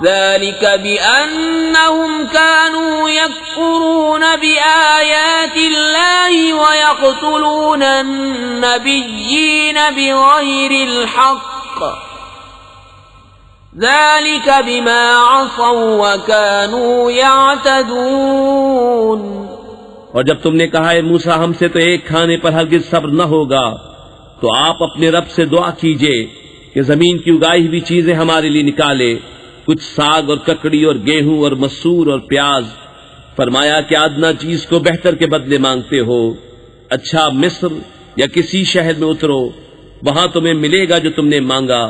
ذلك بأنهم كانوا يكفرون بآيات الله ويقتلون النبيين بغير الحق ذلك بما عصوا وكانوا يعتدون۔ اور جب تم نے کہا ہے موسیٰ ہم سے تو ایک کھانے پر ہرگز صبر نہ ہوگا، تو آپ اپنے رب سے دعا کیجئے کہ زمین کی اگائی ہوئی چیزیں ہمارے لیے نکالے، کچھ ساگ اور ککڑی اور گیہوں اور مسور اور پیاز۔ فرمایا کہ ادنا چیز کو بہتر کے بدلے مانگتے ہو، اچھا مصر یا کسی شہر میں اترو، وہاں تمہیں ملے گا جو تم نے مانگا۔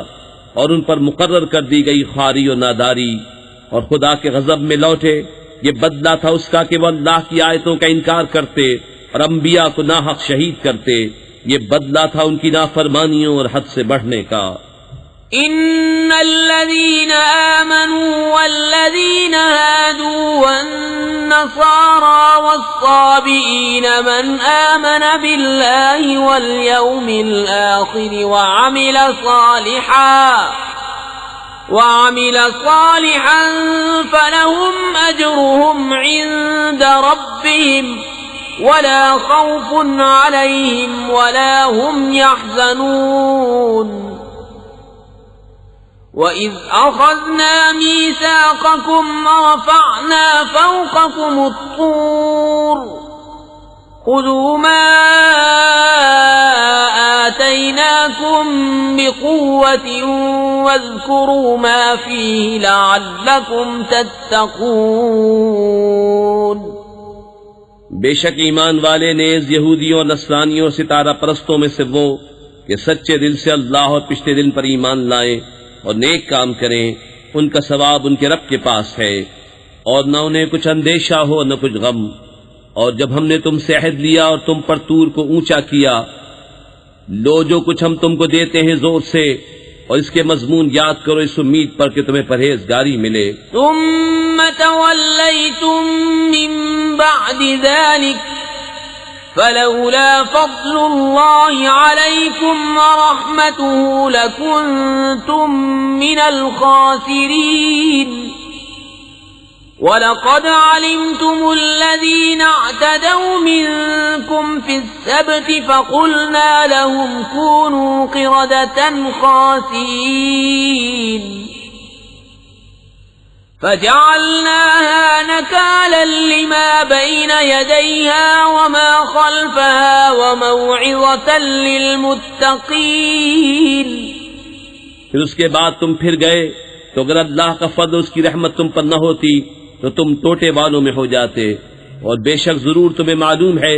اور ان پر مقرر کر دی گئی خواری اور ناداری، اور خدا کے غضب میں لوٹے۔ یہ بدلہ تھا اس کا کہ وہ اللہ کی آیتوں کا انکار کرتے اور انبیاء کو ناحق شہید کرتے۔ یہ بدلہ تھا ان کی نافرمانیوں اور حد سے بڑھنے کا۔ ان الذين آمنوا والذين هادوا والنصارى والصابئين من آمن بالله واليوم الآخر وعمل صالحا فلهم أجرهم عند ربهم ولا خوف عليهم ولا هم يحزنون۔ وَإِذْ أَخَذْنَا مِيثَاقَكُمْ وَرَفَعْنَا فَوْقَكُمُ الطُّورَ خُذُوا مَا آتَيْنَاكُمْ بِقُوَّةٍ وَاذْكُرُوا مَا فِيهِ لَعَلَّكُمْ تَتَّقُونَ۔ بے شک ایمان والے نیز یہودیوں اور نصرانیوں اور ستارہ پرستوں میں سے وہ کہ سچے دل سے اللہ اور پچھلے دن پر ایمان لائیں اور نیک کام کریں، ان کا ثواب ان کے رب کے پاس ہے، اور نہ انہیں کچھ اندیشہ ہو نہ کچھ غم۔ اور جب ہم نے تم سے عہد لیا اور تم پر طور کو اونچا کیا، لو جو کچھ ہم تم کو دیتے ہیں زور سے، اور اس کے مضمون یاد کرو اس امید پر کہ تمہیں پرہیزگاری ملے۔ ثم تولیتم من بعد ذلك فلولا فضل الله عليكم ورحمته لكنتم من الخاسرين۔ وَلَقَدْ عَلِمْتُمُ الَّذِينَ اعْتَدَوْا مِنكُمْ فِي السَّبْتِ فَقُلْنَا لَهُمْ كُونُوا قِرَدَةً خَاسِئِينَ فَجَعَلْنَاهَا نَكَالًا لِمَا بَيْنَ يَدَيْهَا وَمَا خَلْفَهَا وَمَوْعِظَةً لِلْمُتَّقِينَ۔ پھر اس کے بعد تم پھر گئے تو اگر اللہ کا فضل اس کی رحمت تم پر نہ ہوتی تو تم ٹوٹے والوں میں ہو جاتے، اور بے شک ضرور تمہیں معلوم ہے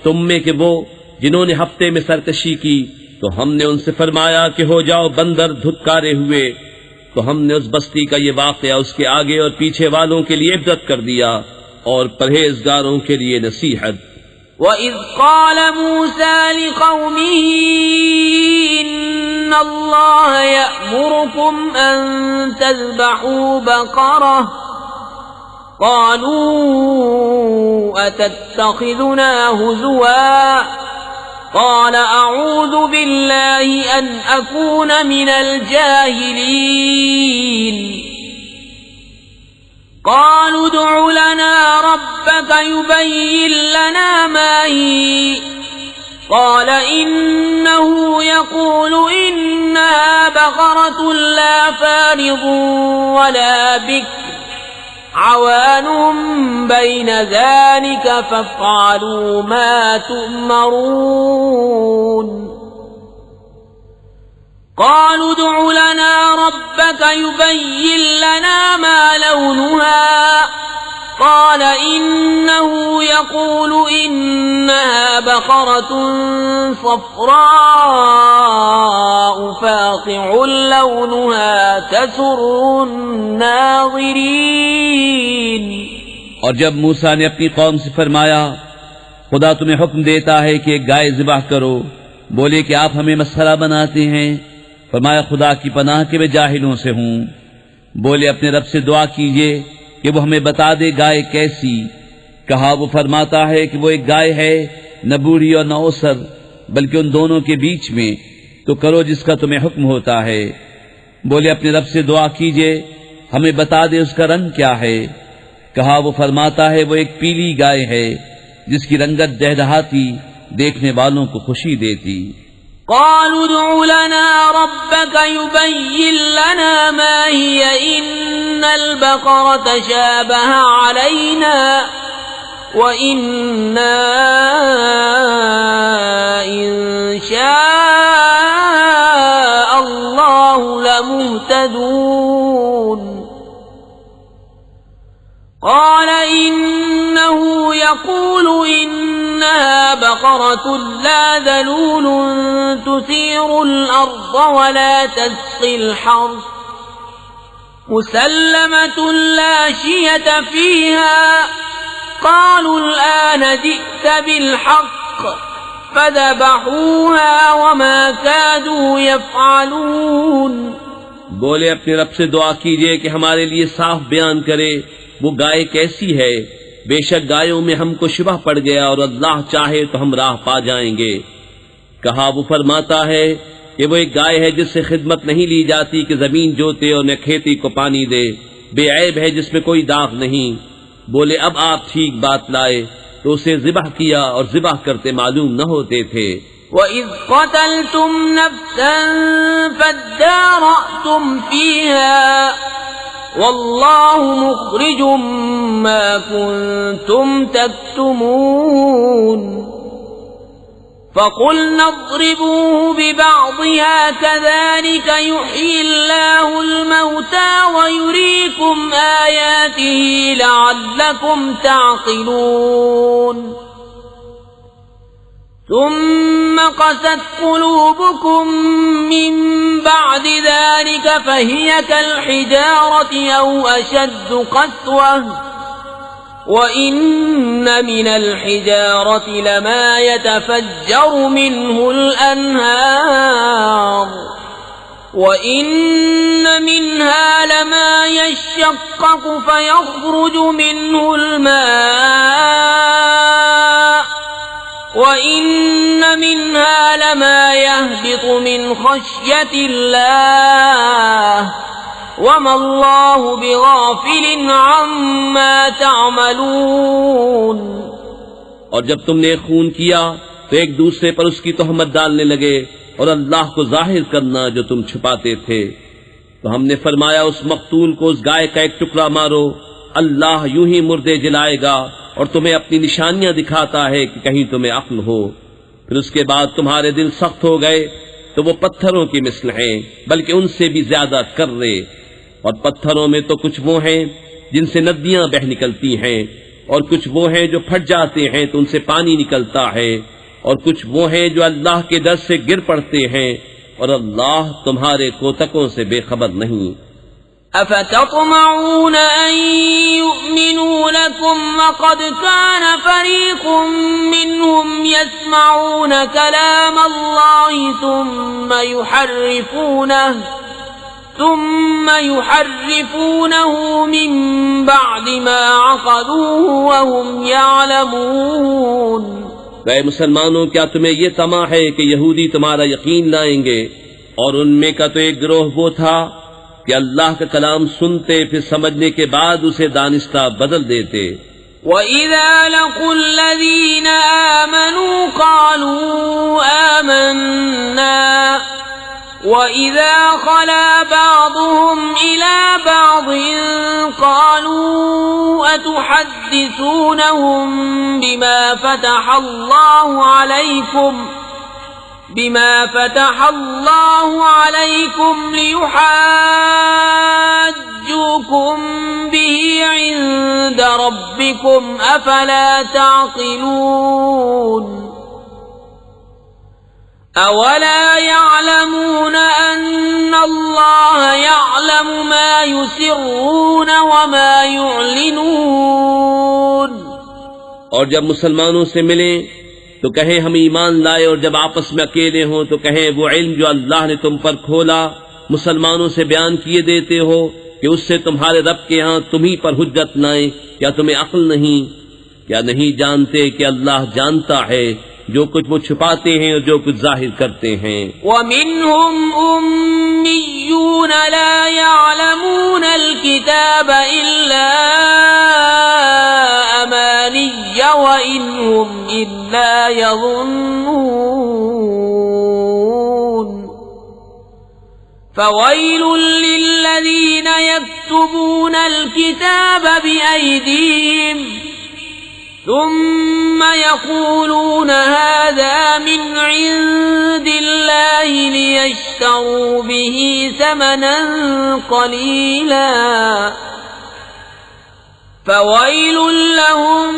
تم میں کہ وہ جنہوں نے ہفتے میں سرکشی کی تو ہم نے ان سے فرمایا کہ ہو جاؤ بندر دھتکارے ہوئے، تو ہم نے اس بستی کا یہ واقعہ اس کے آگے اور پیچھے والوں کے لیے عبرت کر دیا اور پرہیزگاروں کے لیے نصیحت۔ وَإِذْ قَالَ مُوسَى لِقَوْمِهِ إِنَّ اللَّهَ يَأْمُرُكُمْ أَن تَذْبَحُوا بَقَرَةً قَالُوا أَتَتَّخِذُنَا هُزُوًا قَالَ أَعُوذُ بِاللَّهِ أَنْ أَكُونَ مِنَ الْجَاهِلِينَ۔ قالوا ادع لنا ربك يبين لنا ما هي قال إنه يقول إنها بقرة لا فارض ولا بكر عوان بين ذلك فافعلوا ما تؤمرون قالوا ادع لنا ربك يبين لنا ما لونها قال إنه يقول إنها بقرة صفراء فاقع لونها تسر الناظرين۔ اور جب موسیٰ نے اپنی قوم سے فرمایا خدا تمہیں حکم دیتا ہے کہ ایک گائے ذبح کرو، بولے کہ آپ ہمیں مسخرہ بناتے ہیں۔ فرمایا خدا کی پناہ کہ میں جاہلوں سے ہوں۔ بولے اپنے رب سے دعا کیجئے کہ وہ ہمیں بتا دے گائے کیسی۔ کہا وہ فرماتا ہے کہ وہ ایک گائے ہے، نہ بوڑھی اور نہ اوسر، بلکہ ان دونوں کے بیچ میں، تو کرو جس کا تمہیں حکم ہوتا ہے۔ بولے اپنے رب سے دعا کیجئے ہمیں بتا دے اس کا رنگ کیا ہے۔ کہا وہ فرماتا ہے وہ ایک پیلی گائے ہے جس کی رنگت دہدہاتی، دیکھنے والوں کو خوشی دیتی۔ قالوا ادع لنا ربك يبين لنا ما هي إن البقرة شابه علينا وإنا إن شاء الله لمهتدون قال إنه يقول إنها بقرة لا ذلول تثير الأرض ولا تسقي الحرث مسلمة لا شية فيها قالوا الآن جئت بالحق فذبحوها وما كادوا يفعلون۔ بولے اپنے رب سے دعا کیجئے کہ ہمارے لیے صاف بیان کرے وہ گائے کیسی ہے۔ بے شک گایوں میں ہم کو شبہ پڑ گیا اور اللہ چاہے تو ہم راہ پا جائیں گے۔ کہا وہ فرماتا ہے کہ وہ ایک گائے ہے جس سے خدمت نہیں لی جاتی کہ زمین جوتے اور نہ کھیتی کو پانی دے، بے عیب ہے جس میں کوئی داغ نہیں۔ بولے اب آپ ٹھیک بات لائے تو اسے ذبح کیا اور ذبح کرتے معلوم نہ ہوتے تھے۔ وَإِذْ قَتَلْتُمْ نَفْسًا فَادَّارَأْتُمْ فِيهَا وَاللَّهُ مُخْرِجٌ مَا كُنْتُمْ تَكْتُمُونَ فَقُلْنَا اضْرِبُوهُ بِبَعْضِهَا كَذَلِكَ يُحْيِي اللَّهُ الْمَوْتَى وَيُرِيكُمْ آيَاتِهِ لَعَلَّكُمْ تَعْقِلُونَ ثم قست قلوبكم من بعد ذلك فهي كالحجارة أو أشد قسوة وإن من الحجارة لما يتفجر منه الأنهار وإن منها لما يشقق فيخرج منه الماء وَإِنَّ مِنْهَا لَمَا يَهْبِطُ مِنْ خَشْيَةِ اللَّهِ وَمَا اللَّهُ بِغَافِلٍ عَمَّا تَعْمَلُونَ۔ اور جب تم نے خون کیا تو ایک دوسرے پر اس کی تہمت ڈالنے لگے اور اللہ کو ظاہر کرنا جو تم چھپاتے تھے، تو ہم نے فرمایا اس مقتول کو اس گائے کا ایک ٹکڑا مارو، اللہ یوں ہی مردے جلائے گا اور تمہیں اپنی نشانیاں دکھاتا ہے کہ کہیں تمہیں عقل ہو۔ پھر اس کے بعد تمہارے دل سخت ہو گئے تو وہ پتھروں کی مثل ہیں بلکہ ان سے بھی زیادہ کرے، اور پتھروں میں تو کچھ وہ ہیں جن سے ندیاں بہ نکلتی ہیں، اور کچھ وہ ہیں جو پھٹ جاتے ہیں تو ان سے پانی نکلتا ہے، اور کچھ وہ ہیں جو اللہ کے ڈر سے گر پڑتے ہیں، اور اللہ تمہارے کوتکوں سے بے خبر نہیں۔ أفتطمعون أن يؤمنوا لكم وقد كان فريق منهم يسمعون كلام الله ثم يحرفونه من بعد ما عقلوه وهم يعلمون۔ اے مسلمانوں، کیا تمہیں یہ طمع ہے کہ یہودی تمہارا یقین لائیں گے؟ اور ان میں کا تو ایک گروہ وہ تھا کہ اللہ کا کلام سنتے پھر سمجھنے کے بعد اسے دانستہ بدل دیتے۔ وَإِذَا لَقُوا الَّذِينَ آمَنُوا قَالُوا آمَنَّا وَإِذَا خَلَا بَعْضُهُمْ إِلَى بَعْضٍ قَالُوا أَتُحَدِّثُونَهُم بما فتح الله عليكم ليحاجوكم به عند ربكم أفلا تعقلون أولا يعلمون أن الله يعلم ما يسرون وما يعلنون۔ اور جب مسلمانوں سے ملیں تو کہیں ہم ایمان لائے، اور جب آپس میں اکیلے ہوں تو کہیں وہ علم جو اللہ نے تم پر کھولا مسلمانوں سے بیان کیے دیتے ہو کہ اس سے تمہارے رب کے ہاں تمہیں پر حجت لائیں۔ کیا تمہیں عقل نہیں؟ کیا نہیں جانتے کہ اللہ جانتا ہے جو کچھ وہ چھپاتے ہیں اور جو کچھ ظاہر کرتے ہیں۔ وَمِنْهُمْ أُمِّيُّونَ لَا يَعْلَمُونَ الْكِتَابَ إِلَّا أَمَانِيَّ وَإِنْ هُمْ إِلَّا يَظُنُّونَ فَوَيْلٌ لِّلَّذِينَ يَكْتُبُونَ الْكِتَابَ بِأَيْدِيهِمْ ثم يقولون هذا من عند الله ليشتروا به ثمنا قليلا فويل لهم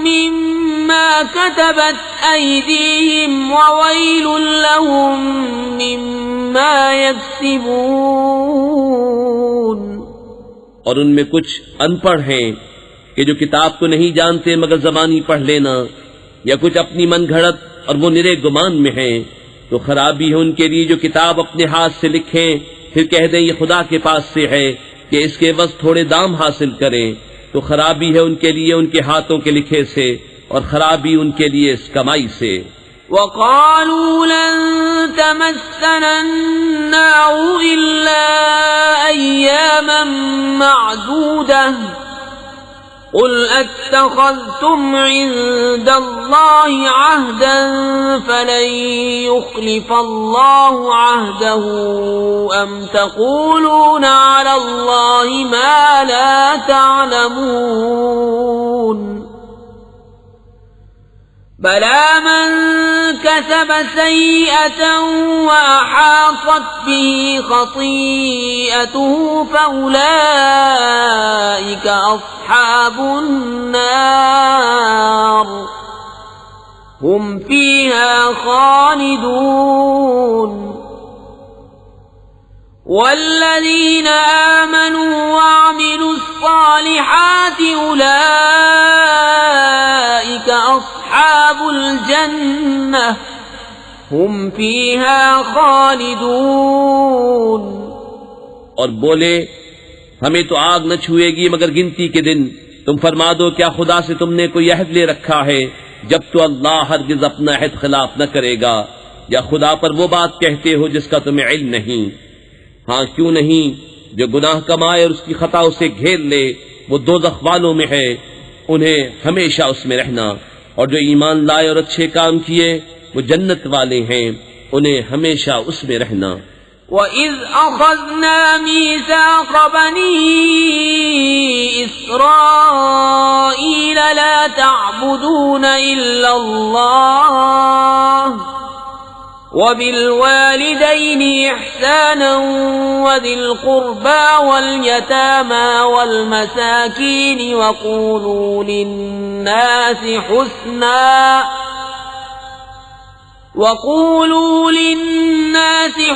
مما كتبت أيديهم وويل لهم مما يكسبون۔ اور ان میں کچھ ان پڑھ ہیں کہ جو کتاب کو نہیں جانتے مگر زبانی پڑھ لینا، یا کچھ اپنی من گھڑت اور وہ نرے گمان میں ہیں، تو خرابی ہے ان کے لیے جو کتاب اپنے ہاتھ سے لکھیں پھر کہہ دیں یہ خدا کے پاس سے ہے کہ اس کے عوض تھوڑے دام حاصل کریں، تو خرابی ہے ان کے لیے ان کے ہاتھوں کے لکھے سے، اور خرابی ان کے لیے اس کمائی سے۔ وَقَالُوا لَن تَمَسَّنَا النَّارُ إِلَّا أَيَّامًا مَّعْدُودَةً قُلْ أَتَّخَذْتُمْ عِندَ اللَّهِ عَهْدًا فَلَن يُخْلِفَ اللَّهُ عَهْدَهُ أَمْ تَقُولُونَ عَلَى اللَّهِ مَا لَا تَعْلَمُونَ بَلَى مَن كَسَبَ سَيِّئَةً وَأَحَاطَتْ بِهِ خَطِيئَتُهُ فَأُولَئِكَ أَصْحَابُ النَّارِ هُمْ فِيهَا خَالِدُونَ۔ وَالَّذِينَ آمَنُوا وَعَمِلُوا الصَّالِحَاتِ أُولَئِكَ أَصْحَابُ الْجَنَّةِ هُمْ فِيهَا خَالِدُونَ۔ اور بولے ہمیں تو آگ نہ چھوئے گی مگر گنتی کے دن، تم فرما دو کیا خدا سے تم نے کوئی عہد لے رکھا ہے؟ جب تو اللہ ہرگز اپنا عہد خلاف نہ کرے گا، یا خدا پر وہ بات کہتے ہو جس کا تمہیں علم نہیں؟ ہاں کیوں نہیں، جو گناہ کمائے اور اس کی خطا اسے گھیر لے وہ دوزخ والوں میں ہے، انہیں ہمیشہ اس میں رہنا، اور جو ایمان لائے اور اچھے کام کیے وہ جنت والے ہیں، انہیں ہمیشہ اس میں رہنا۔ وَإِذْ أَخَذْنَا مِيثَاقَ بَنِي إِسْرَائِيلَ لَا تَعْبُدُونَ إِلَّا اللَّهَ وَبِالْوَالِدَيْنِ إِحْسَانًا وَذِي الْقُرْبَى وَالْيَتَامَى وَالْمَسَاكِينِ وَقُولُوا لِلنَّاسِ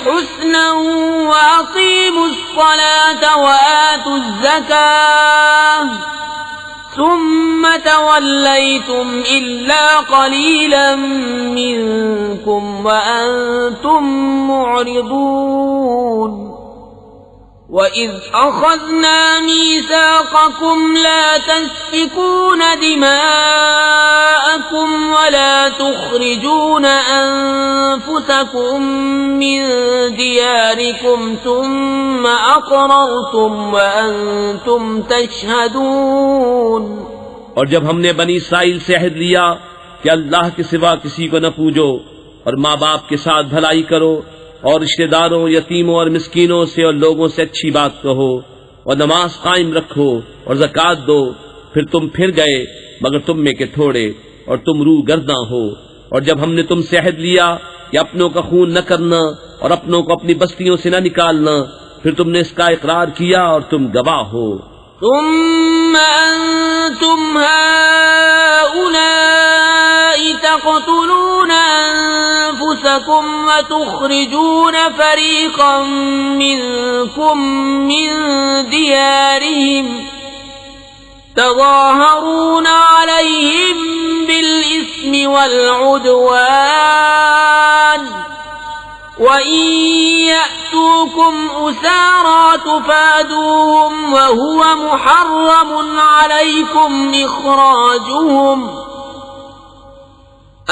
حُسْنًا وَأَقِيمُوا الصَّلَاةَ وَآتُوا الزَّكَاةَ ثُمَّ تَوَلَّيْتُمْ إِلَّا قَلِيلًا مِّنكُمْ وَأَنتُم مُّعْرِضُونَ۔ وَإِذْ أَخَذْنَا مِيثَاقَكُمْ لَا تَسْفِكُونَ دِمَاءَكُمْ وَلَا تُخْرِجُونَ أَنفُسَكُمْ مِنْ دِيَارِكُمْ ثُمَّ أَقْرَرْتُمْ وَأَنْتُمْ تَشْهَدُونَ اور جب ہم نے بنی اسرائیل سے عہد لیا کہ اللہ کے سوا کسی کو نہ پوجو اور ماں باپ کے ساتھ بھلائی کرو اور رشتہ داروں، یتیموں اور مسکینوں سے اور لوگوں سے اچھی بات کہو اور نماز قائم رکھو اور زکوٰۃ دو، پھر تم پھر گئے مگر تم میں کے تھوڑے اور تم روح گرداں ہو، اور جب ہم نے تم سے عہد لیا کہ اپنوں کا خون نہ کرنا اور اپنوں کو اپنی بستیوں سے نہ نکالنا، پھر تم نے اس کا اقرار کیا اور تم گواہ ہو۔ ثم أنتم هؤلاء تقتلون أنفسكم وتخرجون فريقا منكم من ديارهم تظاهرون عليهم بالإثم والعدوان وَإِن يَأْتُوكُمْ أُسَارَىٰ تُفَادُوهُمْ وَهُوَ مُحَرَّمٌ عَلَيْكُمْ إِخْرَاجُهُمْ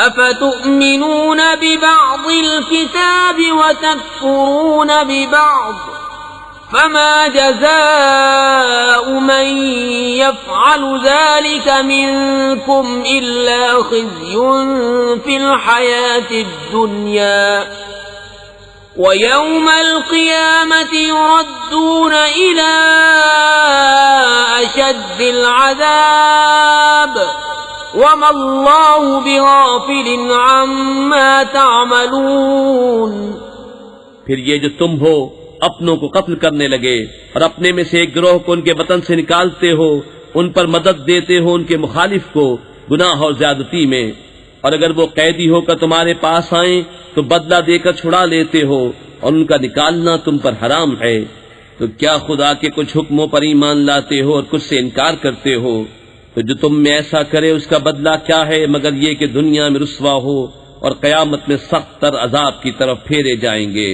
أَفَتُؤْمِنُونَ بِبَعْضِ الْكِتَابِ وَتَكْفُرُونَ بِبَعْضٍ فَمَا جَزَاءُ مَن يَفْعَلُ ذَلِكَ مِنكُمْ إِلَّا خِزْيٌ فِي الْحَيَاةِ الدُّنْيَا وَيَوْمَ الْقِيَامَةِ يُرَدُّونَ إِلَى أَشَدِّ الْعَذَابِ وَمَا اللَّهُ بِغَافِلٍ عَمَّا تَعْمَلُونَ۔ پھر یہ جو تم ہو اپنوں کو قتل کرنے لگے اور اپنے میں سے ایک گروہ کو ان کے وطن سے نکالتے ہو، ان پر مدد دیتے ہو ان کے مخالف کو گناہ اور زیادتی میں، اور اگر وہ قیدی ہو کر تمہارے پاس آئیں تو بدلہ دے کر چھڑا لیتے ہو اور ان کا نکالنا تم پر حرام ہے، تو کیا خدا کے کچھ حکموں پر ایمان لاتے ہو اور کچھ سے انکار کرتے ہو؟ تو جو تم میں ایسا کرے اس کا بدلہ کیا ہے مگر یہ کہ دنیا میں رسوا ہو اور قیامت میں سخت تر عذاب کی طرف پھیرے جائیں گے،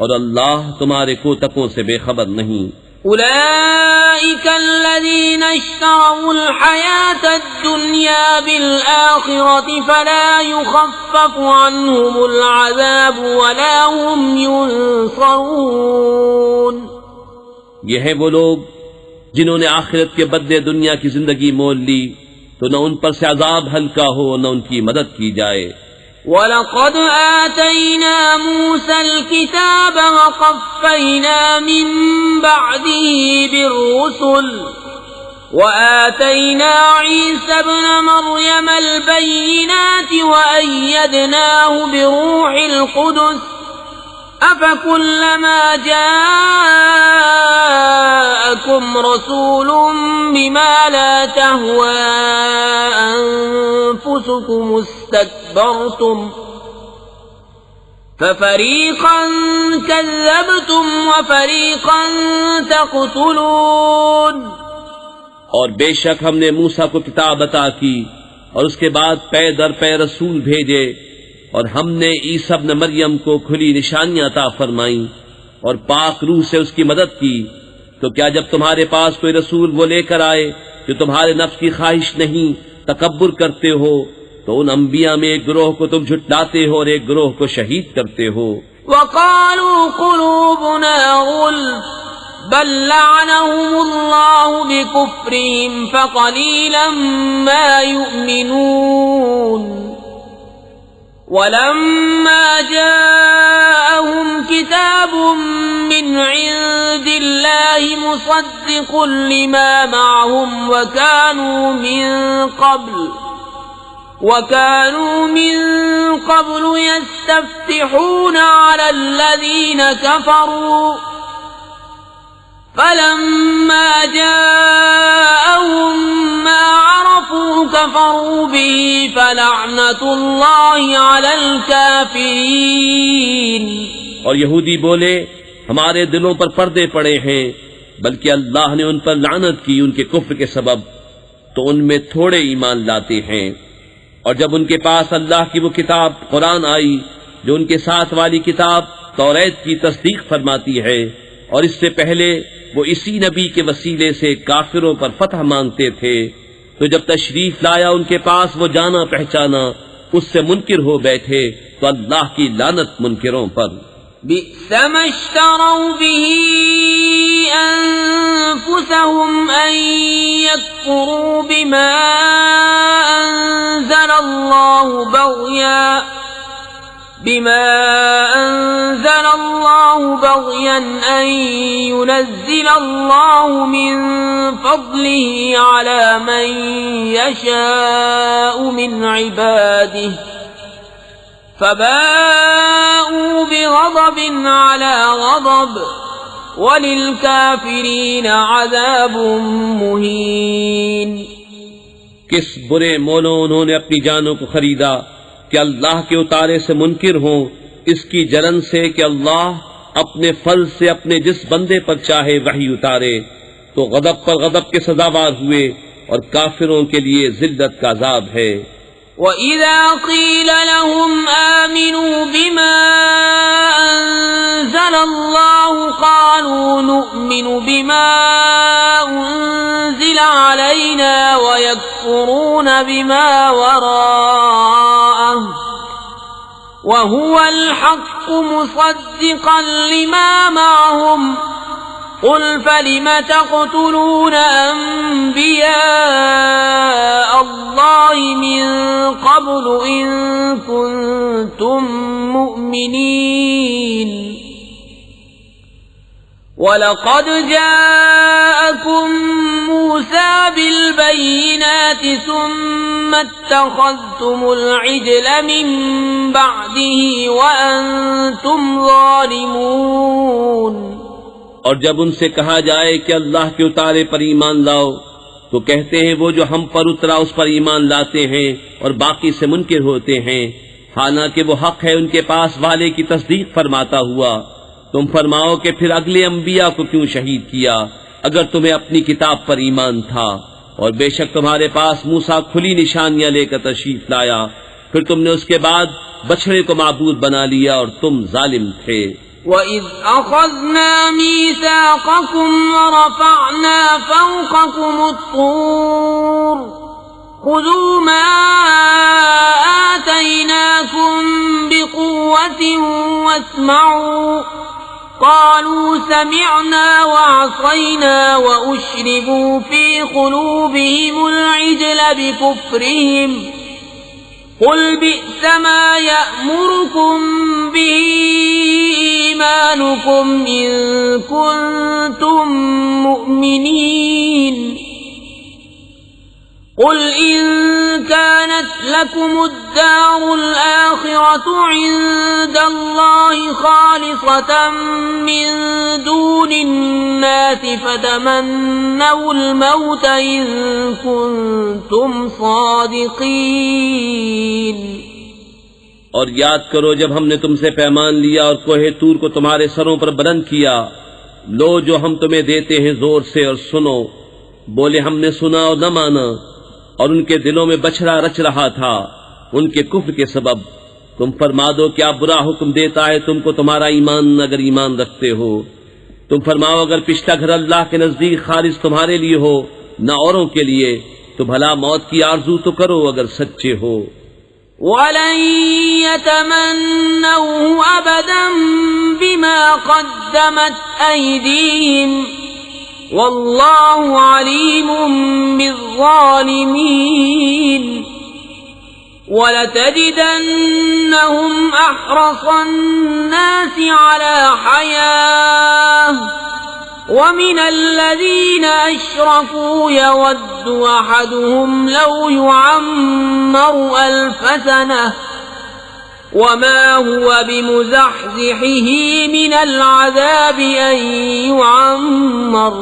اور اللہ تمہارے کوتکوں سے بے خبر نہیں۔ أولئك الذين اشتروا الحياة الدنيا بالآخرة فلا يخفف عنهم العذاب ولا هم ينصرون۔ یہ ہیں وہ لوگ جنہوں نے آخرت کے بدلے دنیا کی زندگی مول لی، تو نہ ان پر سے عذاب ہلکا ہو نہ ان کی مدد کی جائے۔ وَلَقَدْ آتَيْنَا مُوسَى الْكِتَابَ وَقَفَّيْنَا مِن بَعْدِهِ بِالرُّسُلِ وَآتَيْنَا عِيسَى ابْنَ مَرْيَمَ الْبَيِّنَاتِ وَأَيَّدْنَاهُ بِرُوحِ الْقُدُسِ أَفَكُلَّمَا جَاءَكُمْ رَسُولٌ بِمَا لَا تَهْوَىٰ أَنفُسُكُمُ اسْتَكْبَرْتُمْ فَفَرِيقًا كَذَّبْتُمْ وَفَرِيقًا تَقْتُلُونَ۔ اور بے شک ہم نے موسیٰ کو کتاب عطا کی اور اس کے بعد پے در پے رسول بھیجے، اور ہم نے عیسیٰ ابن مریم کو کھلی نشانیاں عطا فرمائیں اور پاک روح سے اس کی مدد کی، تو کیا جب تمہارے پاس کوئی رسول وہ لے کر آئے جو تمہارے نفس کی خواہش نہیں تکبر کرتے ہو، تو ان انبیاء میں ایک گروہ کو تم جھٹلاتے ہو اور ایک گروہ کو شہید کرتے ہو۔ وَقَالُوا قُلُوبُنَا غُلْفٌ بَل لَّعَنَهُمُ اللَّهُ بِكُفْرِهِمْ فَقَلِيلًا مَّا يُؤْمِنُونَ۔ وَلَمَّا جَاءَهُمْ كِتَابٌ مِّنْ عِندِ اللَّهِ مُصَدِّقٌ لِّمَا مَعَهُمْ وَكَانُوا مِن قَبْلُ يَسْتَفْتِحُونَ عَلَى الَّذِينَ كَفَرُوا فَلَمَّا جَاءَهُم مَّا عَرَفُوا كَفَرُوا بِهِ فَلَعْنَةُ اللَّهِ عَلَى الْكَافِرِينَ۔ اور یہودی بولے ہمارے دلوں پر پردے پڑے ہیں، بلکہ اللہ نے ان پر لعنت کی ان کے کفر کے سبب، تو ان میں تھوڑے ایمان لاتے ہیں۔ اور جب ان کے پاس اللہ کی وہ کتاب قرآن آئی جو ان کے ساتھ والی کتاب توریت کی تصدیق فرماتی ہے، اور اس سے پہلے وہ اسی نبی کے وسیلے سے کافروں پر فتح مانگتے تھے، تو جب تشریف لایا ان کے پاس وہ جانا پہچانا، اس سے منکر ہو بیٹھے، تو اللہ کی لعنت منکروں پر۔ بئس ما اشتروا به أنفسهم أن يكفروا بما أنزل الله بغيا أن ينزل الله من فضله على من يشاء من عباده فباءوا بغضب على غضب وَلِلْكَافِرِينَ عَذَابٌ مُهِينٌ۔ کس برے مولوں انہوں نے اپنی جانوں کو خریدا کہ اللہ کے اتارے سے منکر ہوں، اس کی جلن سے کہ اللہ اپنے فضل سے اپنے جس بندے پر چاہے وحی اتارے، تو غضب پر غضب کے سزاوار ہوئے، اور کافروں کے لیے ذلت کا عذاب ہے۔ وَإِذَا قِيلَ لَهُمْ آمِنُوا بِمَا أَنزَلَ اللَّهُ قَالُوا نُؤْمِنُ بِمَا أُنزِلَ عَلَيْنَا وَيَكْفُرُونَ بِمَا وَرَاءَهُ وَهُوَ الْحَقُّ مُصَدِّقًا لِمَا مَعَهُمْ قُلْ فَلِمَ تَقْتُلُونَ أَنبِيَاءَ اللَّهِ مِن قَبْلُ إِن كُنتُم مُّؤْمِنِينَ وَلَقَدْ جَاءَكُم مُّوسَىٰ بِالْبَيِّنَاتِ ثُمَّ اتَّخَذْتُمُ الْعِجْلَ مِن بَعْدِهِ وَأَنتُمْ ظَالِمُونَ۔ اور جب ان سے کہا جائے کہ اللہ کے اتارے پر ایمان لاؤ، تو کہتے ہیں وہ جو ہم پر اترا اس پر ایمان لاتے ہیں اور باقی سے منکر ہوتے ہیں، حالانکہ وہ حق ہے ان کے پاس والے کی تصدیق فرماتا ہوا۔ تم فرماؤ کہ پھر اگلے انبیاء کو کیوں شہید کیا اگر تمہیں اپنی کتاب پر ایمان تھا، اور بے شک تمہارے پاس موسیٰ کھلی نشانیاں لے کر تشریف لایا، پھر تم نے اس کے بعد بچھڑے کو معبود بنا لیا اور تم ظالم تھے۔ وَإِذْ أَخَذْنَا مِيثَاقَكُمْ وَرَفَعْنَا فَوْقَكُمُ الطُّورَ خُذُوا مَا آتَيْنَاكُمْ بِقُوَّةٍ وَاسْمَعُوا قَالُوا سَمِعْنَا وَعَصَيْنَا وَأُشْرِبُوا فِي قُلُوبِهِمُ الْعِجْلَ بِكُفْرِهِمْ قُلْ بِئْسَ مَا يَأْمُرُكُمْ بِهِ إِيمَانُكُمْ إِن كُنتُم مُّؤْمِنِينَ قُلْ إِن كَانَتْ لَكُمُ الدَّارُ الْآخِرَةُ عِندَ اللَّهِ خَالِصَةً مِّن دُونِ النَّاسِ فَتَمَنَّوُا الْمَوْتَ إِن كُنتُمْ صَادِقِينَ۔ اور یاد کرو جب ہم نے تم سے پیمان لیا اور کوہ طور کو تمہارے سروں پر بلند کیا، لو جو ہم تمہیں دیتے ہیں زور سے اور سنو۔ بولے ہم نے سنا اور نہ مانا، اور ان کے دلوں میں بچھڑا رچ رہا تھا ان کے کفر کے سبب۔ تم فرما دو کیا برا حکم دیتا ہے تم کو تمہارا ایمان اگر ایمان رکھتے ہو۔ تم فرماؤ اگر پچھلا گھر اللہ کے نزدیک خالص تمہارے لیے ہو نہ اوروں کے لیے، تو بھلا موت کی آرزو تو کرو اگر سچے ہو۔ وَلَن يَتَمَنَّوْهُ أَبَدًا بِمَا قَدَّمَتْ أَيْدِيهِمْ وَاللَّهُ عَلِيمٌ بِالظَّالِمِينَ وَلَتَجِدَنَّهُمْ أَحْرَصَ النَّاسِ عَلَى حَيَاةٍ وَمِنَ الَّذِينَ أَشْرَكُوا يَوَدُّ أَحَدُهُمْ لَوْ يُعَمَّرُ أَلْفَ سَنَةٍ وَمَا هُوَ بِمُزَحْزِحِهِ مِنَ الْعَذَابِ أَن يُعَمَّرَ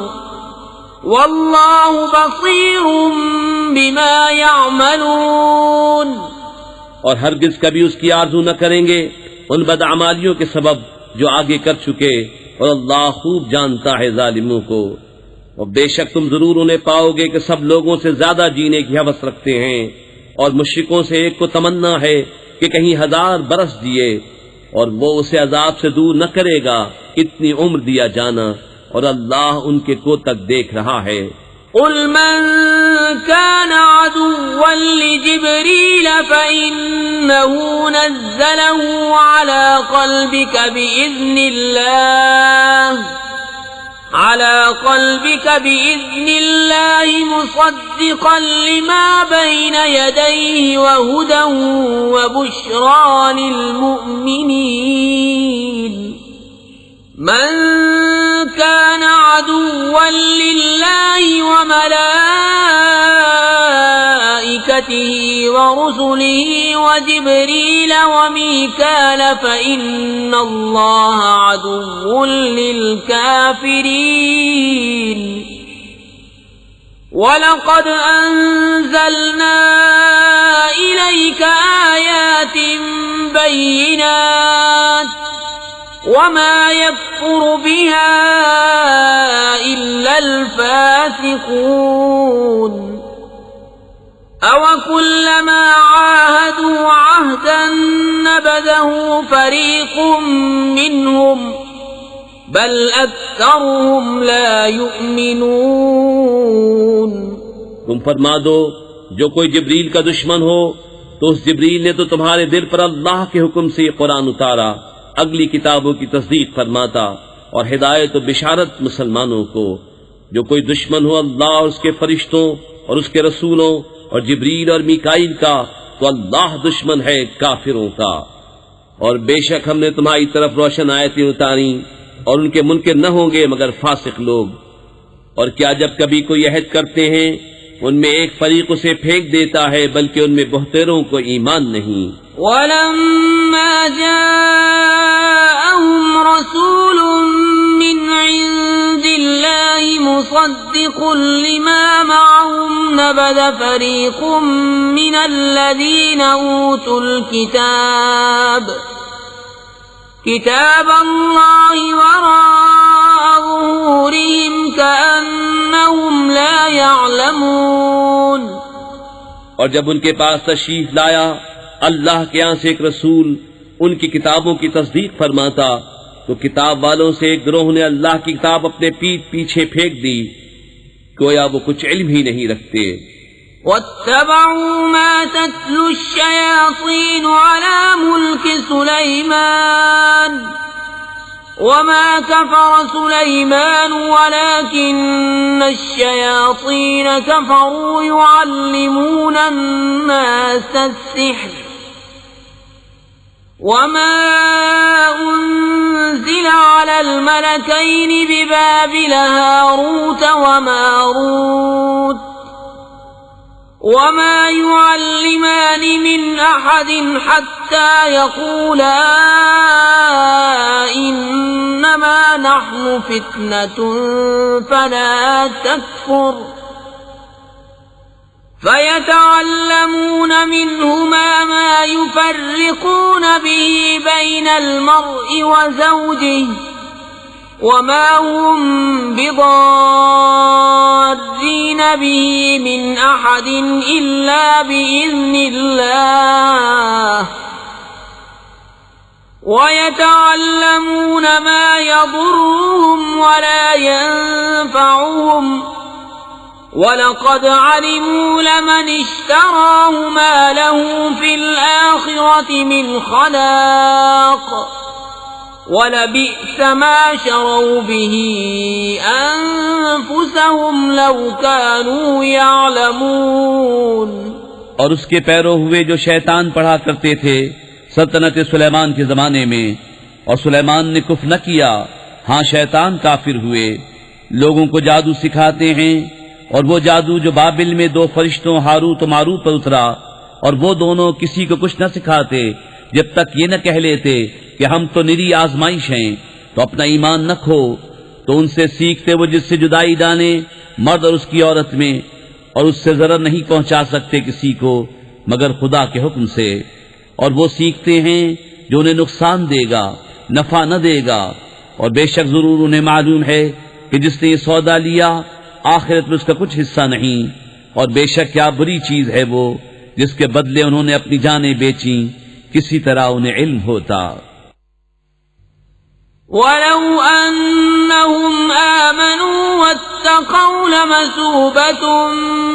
وَاللَّهُ بَصِيرٌ بِمَا يَعْمَلُونَ۔ اور ہرگز کبھی اس کی آرزو نہ کریں گے ان بدعمالیوں کے سبب جو آگے کر چکے، اور اللہ خوب جانتا ہے ظالموں کو۔ اور بے شک تم ضرور انہیں پاؤ گے کہ سب لوگوں سے زیادہ جینے کی ہوس رکھتے ہیں، اور مشرکوں سے ایک کو تمنا ہے کہ کہیں 1000 برس جیے، اور وہ اسے عذاب سے دور نہ کرے گا اتنی عمر دیا جانا، اور اللہ ان کے کو تک دیکھ رہا ہے۔ قل من كان عدوا لجبريل فإنه نزله على قلبك بإذن الله مصدقا لما بين يديه وهدى وبشرى للمؤمنين من كان عدوا لله وملائكته ورسله وجبريل وميكال فإن الله عدو للكافرين ولقد أنزلنا إليك آيات بينات وما يكفر بها إلا الفاسقون أَوَكُلَّمَا عَاهَدُوا عَهْدًا نَبَذَهُ فَرِيقٌ مِّنْهُمْ بَلْ أَكْثَرُهُمْ لَا يُؤْمِنُونَ۔ تم فرما دو جو کوئی جبریل کا دشمن ہو تو اس جبریل نے تو تمہارے دل پر اللہ کے حکم سے یہ قرآن اتارا، اگلی کتابوں کی تصدیق فرماتا اور ہدایت و بشارت مسلمانوں کو۔ جو کوئی دشمن ہو اللہ اور اس کے فرشتوں اور اس کے رسولوں اور جبریل اور میکائیل کا تو اللہ دشمن ہے کافروں کا۔ اور بے شک ہم نے تمہاری طرف روشن آیتیں اتاری اور ان کے منکر نہ ہوں گے مگر فاسق لوگ۔ اور کیا جب کبھی کوئی عہد کرتے ہیں ان میں ایک فریق اسے پھینک دیتا ہے بلکہ ان میں بہتروں کو ایمان نہیں۔ وَلَمَّا جَاءَهُمْ رَسُولٌ مِّنْ عِندِ اللَّهِ مُصَدِّقٌ لِّمَا مَعَهُمْ نَبَذَ فَرِيقٌ مِّنَ الَّذِينَ أُوتُوا الْكِتَابَ كِتَابَ اللَّهِ وَرَاءَ ظُهُورِهِمْ كَأَنَّهُمْ لَا يَعْلَمُونَ۔ اور جب ان کے پاس تشریف لایا اللہ کے یہاں سے ایک رسول ان کی کتابوں کی تصدیق فرماتا تو کتاب والوں سے ایک گروہ نے اللہ کی کتاب اپنے پیٹھ پیچھے پھینک دی، گویا وہ کچھ علم ہی نہیں رکھتے۔ وَاتَّبَعُوا مَا تَتْلُو الشَّيَاطِينُ عَلَى مُلْكِ سُلَيْمَانَ وَمَا كَفَرَ سُلَيْمَانُ وَلَكِنَّ الشَّيَاطِينَ كَفَرُوا يُعَلِّمُونَ النَّاسَ السِّحْرَ وَمَا أُنزِلَ عَلَى الْمَلَكَيْنِ بِبَابِلَ هَارُوتَ وَمَارُوتَ وَمَا يُعَلِّمَانِ مِنْ أَحَدٍ حَتَّى يَقُولَا إِنَّمَا نَحْنُ فِتْنَةٌ فَلَا تَكْفُرْ فَيَتَعَلَّمُونَ مِنْهُمَا مَا يُفَرِّقُونَ بِهِ بَيْنَ الْمَرْءِ وَزَوْجِهِ وَمَا هُمْ بِضَارِّينَ بِهِ مِنْ أَحَدٍ إِلَّا بِإِذْنِ اللَّهِ وَيَتَعَلَّمُونَ مَا يَضُرُّهُمْ وَلَا يَنفَعُهُمْ وَلَقَدْ عَلِمُوا لَمَنِ اشْتَرَاهُ مَا لَهُ فِي الْآخِرَةِ مِنْ خَلَاقٍ وَلَبِئْسَ مَا شَرَوْا بِهِ أَنفُسَهُمْ لَوْ كَانُوا يَعْلَمُونَ۔ اور اس کے پیرو ہوئے جو شیطان پڑھا کرتے تھے سلطنت سلیمان کے زمانے میں، اور سلیمان نے کفر نہ کیا، ہاں شیطان کافر ہوئے، لوگوں کو جادو سکھاتے ہیں، اور وہ جادو جو بابل میں دو فرشتوں ہاروت و ماروت پر اترا، اور وہ دونوں کسی کو کچھ نہ سکھاتے جب تک یہ نہ کہہ لیتے کہ ہم تو نری آزمائش ہیں، تو اپنا ایمان نہ کھو۔ تو ان سے سیکھتے وہ جس سے جدائی ڈالیں مرد اور اس کی عورت میں، اور اس سے ضرر نہیں پہنچا سکتے کسی کو مگر خدا کے حکم سے، اور وہ سیکھتے ہیں جو انہیں نقصان دے گا نفع نہ دے گا، اور بے شک ضرور انہیں معلوم ہے کہ جس نے یہ سودا لیا آخرت میں اس کا کچھ حصہ نہیں، اور بے شک کیا بری چیز ہے وہ جس کے بدلے انہوں نے اپنی جانیں بیچیں، کسی طرح انہیں علم ہوتا۔ ولو أنهم آمنوا واتقوا لمثوبة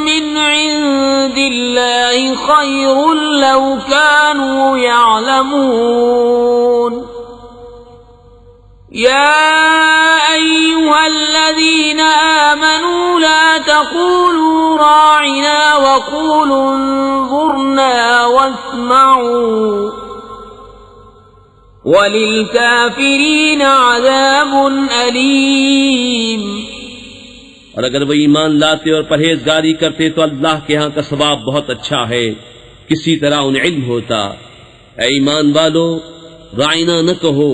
من عند الله خير لو كانوا يعلمون يا أيها الذين آمنوا لا تقولوا راعنا وقولوا انظرنا واسمعوا وَلِلْكَافِرِينَ عَذَابٌ أَلِيمٌ۔ اور اگر وہ ایمان لاتے اور پرہیزگاری کرتے تو اللہ کے ہاں کا ثواب بہت اچھا ہے، کسی طرح انہیں علم ہوتا۔ اے ایمان والو، رائنا نہ کہو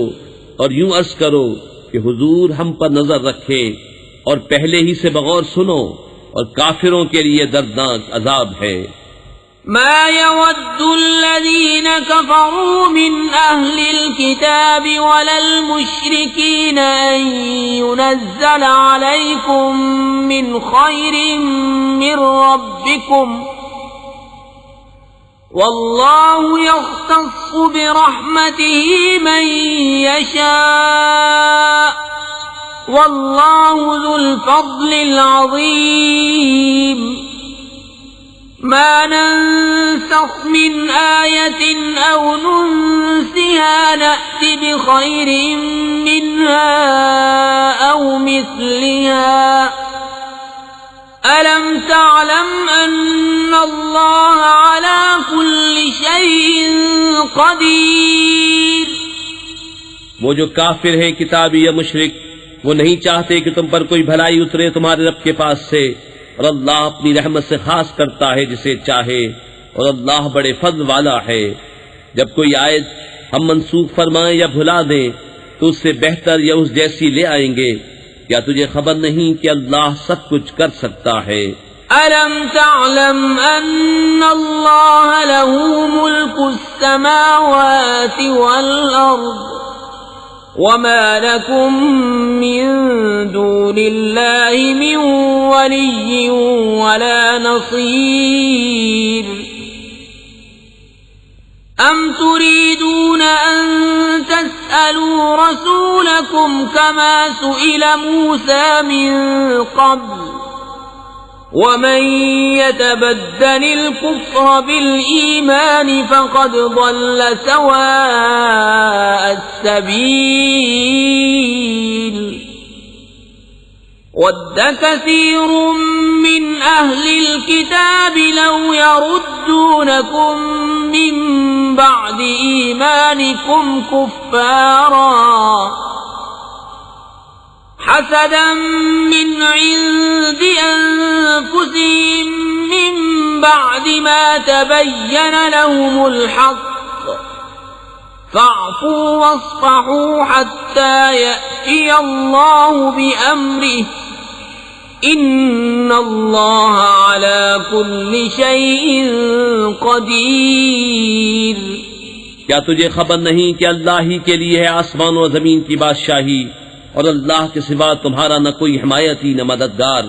اور یوں عرض کرو کہ حضور ہم پر نظر رکھے، اور پہلے ہی سے بغور سنو، اور کافروں کے لیے دردناک عذاب ہے۔ ما يود الذين كفروا من أهل الكتاب ولا المشركين أن ينزل عليكم من خير من ربكم والله يختص برحمته من يشاء والله ذو الفضل العظيم۔ ما ننسخ من آية أو ننسها نأت بخير منها أو مثلها ألم تعلم أن الله على كل شيء قدير۔ وہ جو کافر ہیں کتابی یا مشرک، وہ نہیں چاہتے کہ تم پر کوئی بھلائی اترے تمہارے رب کے پاس سے، اور اللہ اپنی رحمت سے خاص کرتا ہے جسے چاہے، اور اللہ بڑے فضل والا ہے۔ جب کوئی آیت ہم منسوخ فرمائیں یا بھلا دیں تو اس سے بہتر یا اس جیسی لے آئیں گے۔ کیا تجھے خبر نہیں کہ اللہ سب کچھ کر سکتا ہے؟ أَلَمْ تَعْلَمْ أَنَّ اللَّهَ لَهُ مُلْكُ السَّمَاوَاتِ وَالْأَرْضِ وَمَا لَكُم مِّن دُونِ اللَّهِ مِن وَلِيٍّ وَلَا نَصِيرٍ۔ أَمْ تُرِيدُونَ أَن تَسْأَلُوا رَسُولَكُمْ كَمَا سُئِلَ مُوسَى مِن قَبْلُ وَمَن يَتَبَدَّلِ الْكُفْرَ بِالْإِيمَانِ فَقَدْ ضَلَّ سَوَاءَ السَّبِيلِ۔ وَدَّ كَثِيرٌ مِّنْ أَهْلِ الْكِتَابِ لَوْ يَرُدُّونَكُم مِّن بَعْدِ إِيمَانِكُمْ كُفَّارًا حسدا من عند أنفسهم من بعد ما تبين لهم الحق فاعفوا واصفحوا حتى يأتي الله بأمره إن الله على كل شيء قدير۔ کیا تجھے خبر نہیں کہ اللہ ہی کے لیے ہے آسمان و زمین کی بادشاہی، اور اللہ کے سوا تمہارا نہ کوئی حمایتی نہ مددگار؟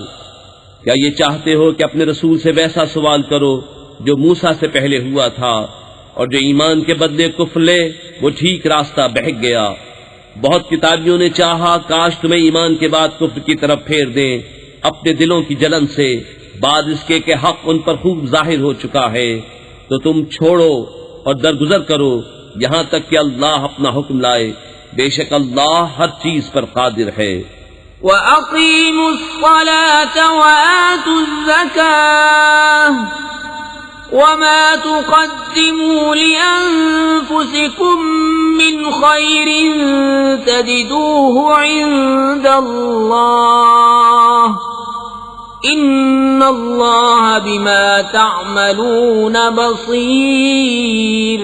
کیا یہ چاہتے ہو کہ اپنے رسول سے ویسا سوال کرو جو موسیٰ سے پہلے ہوا تھا، اور جو ایمان کے بدلے کفر لے وہ ٹھیک راستہ بہک گیا۔ بہت کتابیوں نے چاہا کاش تمہیں ایمان کے بعد کفر کی طرف پھیر دیں اپنے دلوں کی جلن سے، بعد اس کے کہ حق ان پر خوب ظاہر ہو چکا ہے، تو تم چھوڑو اور درگزر کرو یہاں تک کہ اللہ اپنا حکم لائے، بے شک اللہ ہر چیز پر قادر ہے۔ وَأَقِيمُوا الصَّلَاةَ وَآتُوا الزَّكَاةَ وَمَا تُقَدِّمُوا لِأَنفُسِكُم مِّنْ خَيْرٍ تَجِدُوهُ عِندَ اللَّهِ إِنَّ اللَّهَ بِمَا تَعْمَلُونَ بَصِيرٌ۔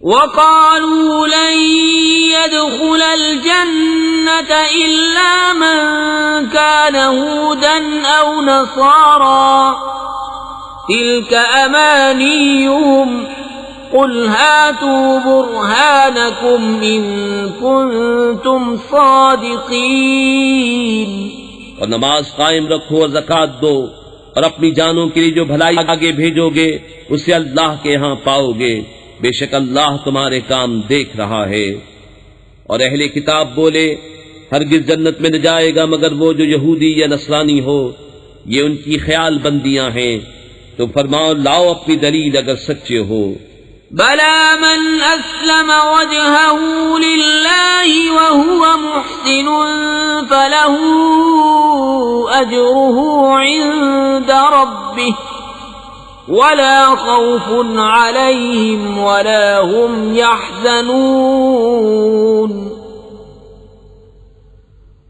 وَقَالُوا لَن يَدْخُلَ الْجَنَّةَ إِلَّا مَن كَانَ هُودًا أَوْ نَصَارَىٰ تِلْكَ أَمَانِيُّهُمْ قُلْ هَاتُوا بُرْهَانَكُمْ إِن كُنتُمْ صَادِقِينَ۔ اور نماز قائم رکھو اور زکوٰۃ دو، اور اپنی جانوں کے لیے جو بھلائی آگے بھیجو گے اسے اللہ کے ہاں پاؤ گے، بے شک اللہ تمہارے کام دیکھ رہا ہے۔ اور اہل کتاب بولے ہرگز جنت میں نہ جائے گا مگر وہ جو یہودی یا نصرانی ہو، یہ ان کی خیال بندیاں ہیں۔ تو فرماؤ لاؤ اپنی دلیل اگر سچے ہو۔ بلى من أسلم وجهه لله وهو محسن فله أجره عند ربه ولا خوف عليهم ولا هم يحزنون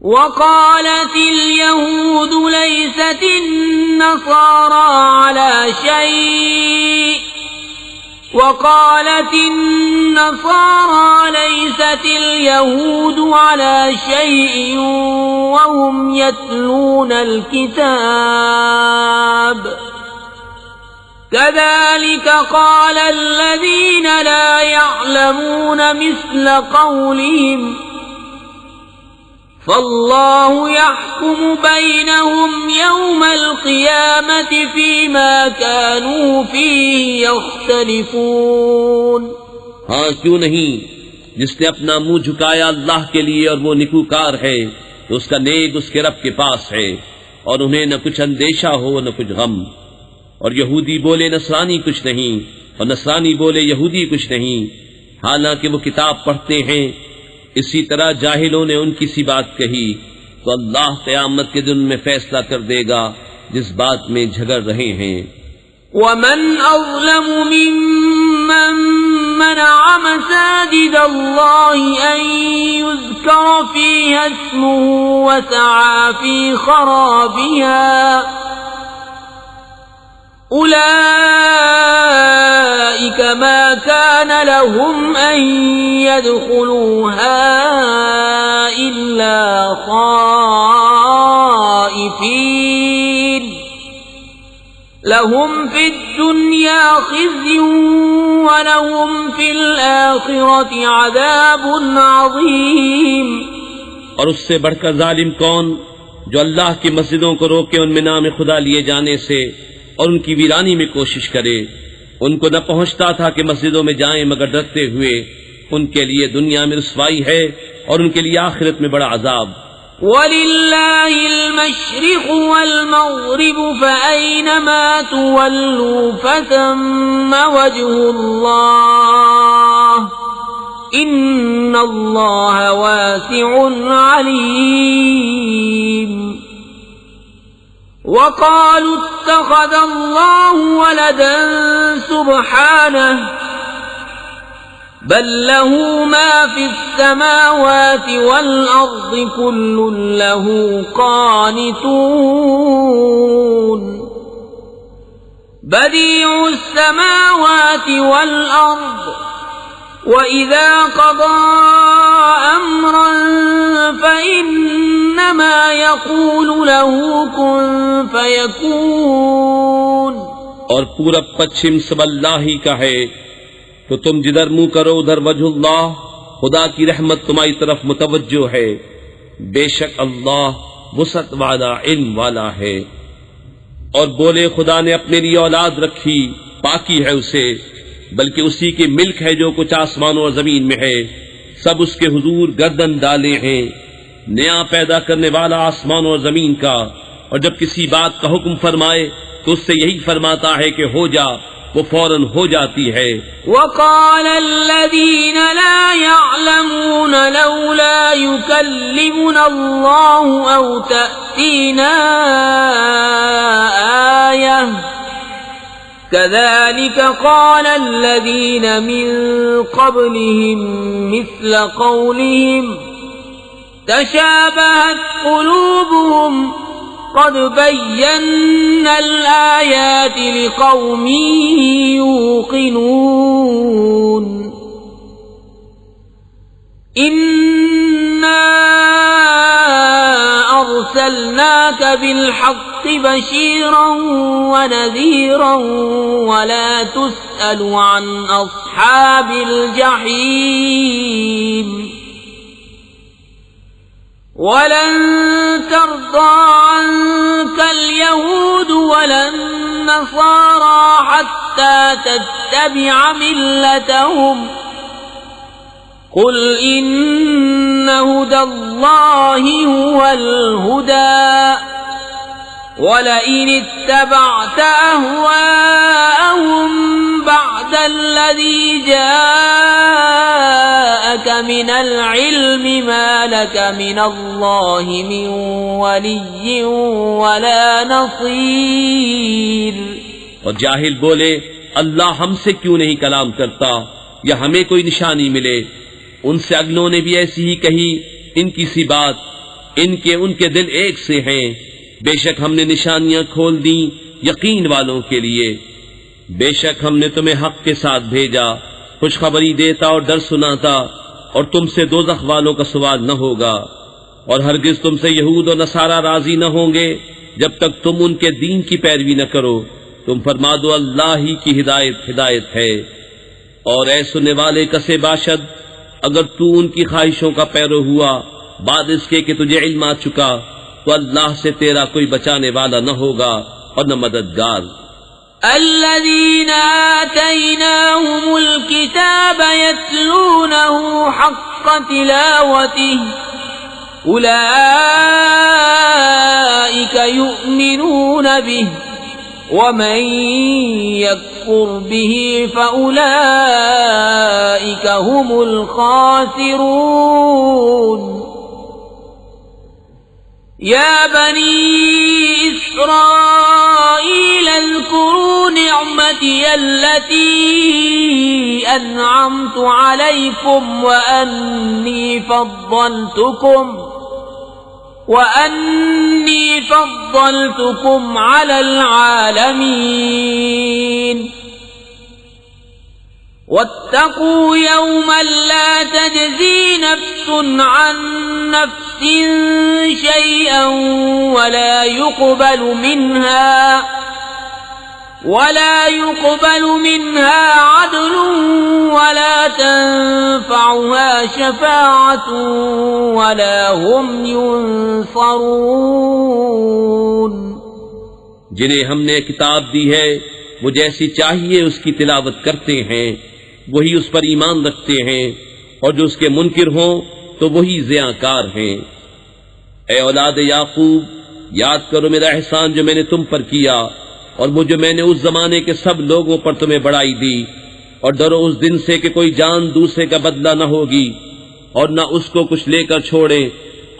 وقالت اليهود ليست النصارى على شيء وقالت النصارى ليست اليهود على شيء وهم يتلون الكتاب كذلك قال الذين لا يعلمون مثل قولهم فالله يحكم بينهم يوم القيامة فيما كانوا فيه يختلفون۔ ہاں کیوں نہیں، جس نے اپنا منہ جھکایا اللہ کے لیے اور وہ نکوکار ہے تو اس کا نیک اس کے رب کے پاس ہے، اور انہیں نہ کچھ اندیشہ ہو نہ کچھ غم۔ اور یہودی بولے نصرانی کچھ نہیں، اور نصرانی بولے یہودی کچھ نہیں، حالانکہ وہ کتاب پڑھتے ہیں۔ اسی طرح جاہلوں نے ان کی سی بات کہی تو اللہ قیامت کے دن میں فیصلہ کر دے گا جس بات میں جھگڑ رہے ہیں۔ ومن أظلم ممن منع مساجد الله أن يذكر فيها اسمه وسعى في خرابها أولئك ما كان لهم أن يدخلوها إلا خائفين لهم في الدنيا خزي ولهم في الآخرة عذاب عظيم۔ اور اس سے بڑھ کر ظالم کون جو اللہ کی مسجدوں کو روکے ان میں نام خدا لیے جانے سے اور ان کی ویرانی میں کوشش کرے۔ ان کو نہ پہنچتا تھا کہ مسجدوں میں جائیں مگر ڈرتے ہوئے، ان کے لیے دنیا میں رسوائی ہے اور ان کے لیے آخرت میں بڑا عذاب۔ وَلِلَّهِ الْمَشْرِقُ وَالْمَغْرِبُ فَأَيْنَمَا تُوَلُّوا فَثَمَّ وَجْهُ اللَّهِ إِنَّ اللَّهَ وَاسِعٌ عَلِيمٌ۔ وقالوا اتخذ الله ولدا سبحانه بل له ما في السماوات والأرض كل له قانتون بديع السماوات والأرض وَإِذَا قَضَى أَمْرًا فَإِنَّمَا يَقُولُ لَهُ كُن فَيَكُونُ۔ اور پورب پچھم سب اللہ ہی کا ہے، تو تم جدھر منہ کرو ادھر وجہ اللہ، خدا کی رحمت تمہاری طرف متوجہ ہے، بے شک اللہ وسعت والا علم والا ہے۔ اور بولے خدا نے اپنے لیے اولاد رکھی، پاکی ہے اسے، بلکہ اسی کی ملک ہے جو کچھ آسمانوں اور زمین میں ہے، سب اس کے حضور گردن ڈالے ہیں۔ نیا پیدا کرنے والا آسمانوں اور زمین کا، اور جب کسی بات کا حکم فرمائے تو اس سے یہی فرماتا ہے کہ ہو جا، وہ فوراً ہو جاتی ہے۔ وقال الذين لا يعلمون لولا يكلمنا الله أو تأتينا آية كذلك قال الذين من قبلهم مثل قولهم تشابهت قلوبهم قد بينا الآيات لقوم يوقنون إنا أرسلناك بالحق بشيرا ونذيرا ولا تسأل عن أصحاب الجحيم ولن ترضى عنك اليهود ولا النصارى حتى تتبع ملتهم قل إن هدى الله هو الهدى ولئن اتبعت أهواءهم بعد الذي جاءك من العلم ما لك من الله من ولي ولا نصير. اور جاہل بولے اللہ ہم سے کیوں نہیں کلام کرتا یا ہمیں کوئی نشانی ملے. ان سے اگلوں نے بھی ایسی ہی کہی ان کی سی بات. ان کے دل ایک سے ہیں. بے شک ہم نے نشانیاں کھول دیں یقین والوں کے لیے. بے شک ہم نے تمہیں حق کے ساتھ بھیجا خوشخبری دیتا اور ڈر سناتا اور تم سے دوزخ والوں کا سوال نہ ہوگا. اور ہرگز تم سے یہود اور نصارہ راضی نہ ہوں گے جب تک تم ان کے دین کی پیروی نہ کرو. تم فرما دو اللہ ہی کی ہدایت ہے. اور اے سننے والے کسے باشد اگر تو ان کی خواہشوں کا پیرو ہوا بعد اس کے کہ تجھے علم آ چکا تو اللہ سے تیرا کوئی بچانے والا نہ ہوگا اور نہ مددگار. الذين آتيناهم الكتاب يتلونه حق تلاوته أولئك يؤمنون به ومن يكفر به فأولئك هم الخاسرون. يا بني إسرائيل اذكروا نعمتي التي أنعمت عليكم وأني فضلتكم على العالمين. واتقوا يوما لا تجزي نفس عن نفس شيئا ولا يقبل منها عدل ولا تنفعها شفاعة ولا هم ينصرون. جنہیں ہم نے کتاب دی ہے وہ جیسی چاہیے اس کی تلاوت کرتے ہیں وہی اس پر ایمان رکھتے ہیں اور جو اس کے منکر ہوں تو وہی زیاکار ہیں. اے اولاد یعقوب یاد کرو میرا احسان جو میں نے تم پر کیا اور وہ جو میں نے اس زمانے کے سب لوگوں پر تمہیں بڑائی دی. اور ڈرو اس دن سے کہ کوئی جان دوسرے کا بدلہ نہ ہوگی اور نہ اس کو کچھ لے کر چھوڑے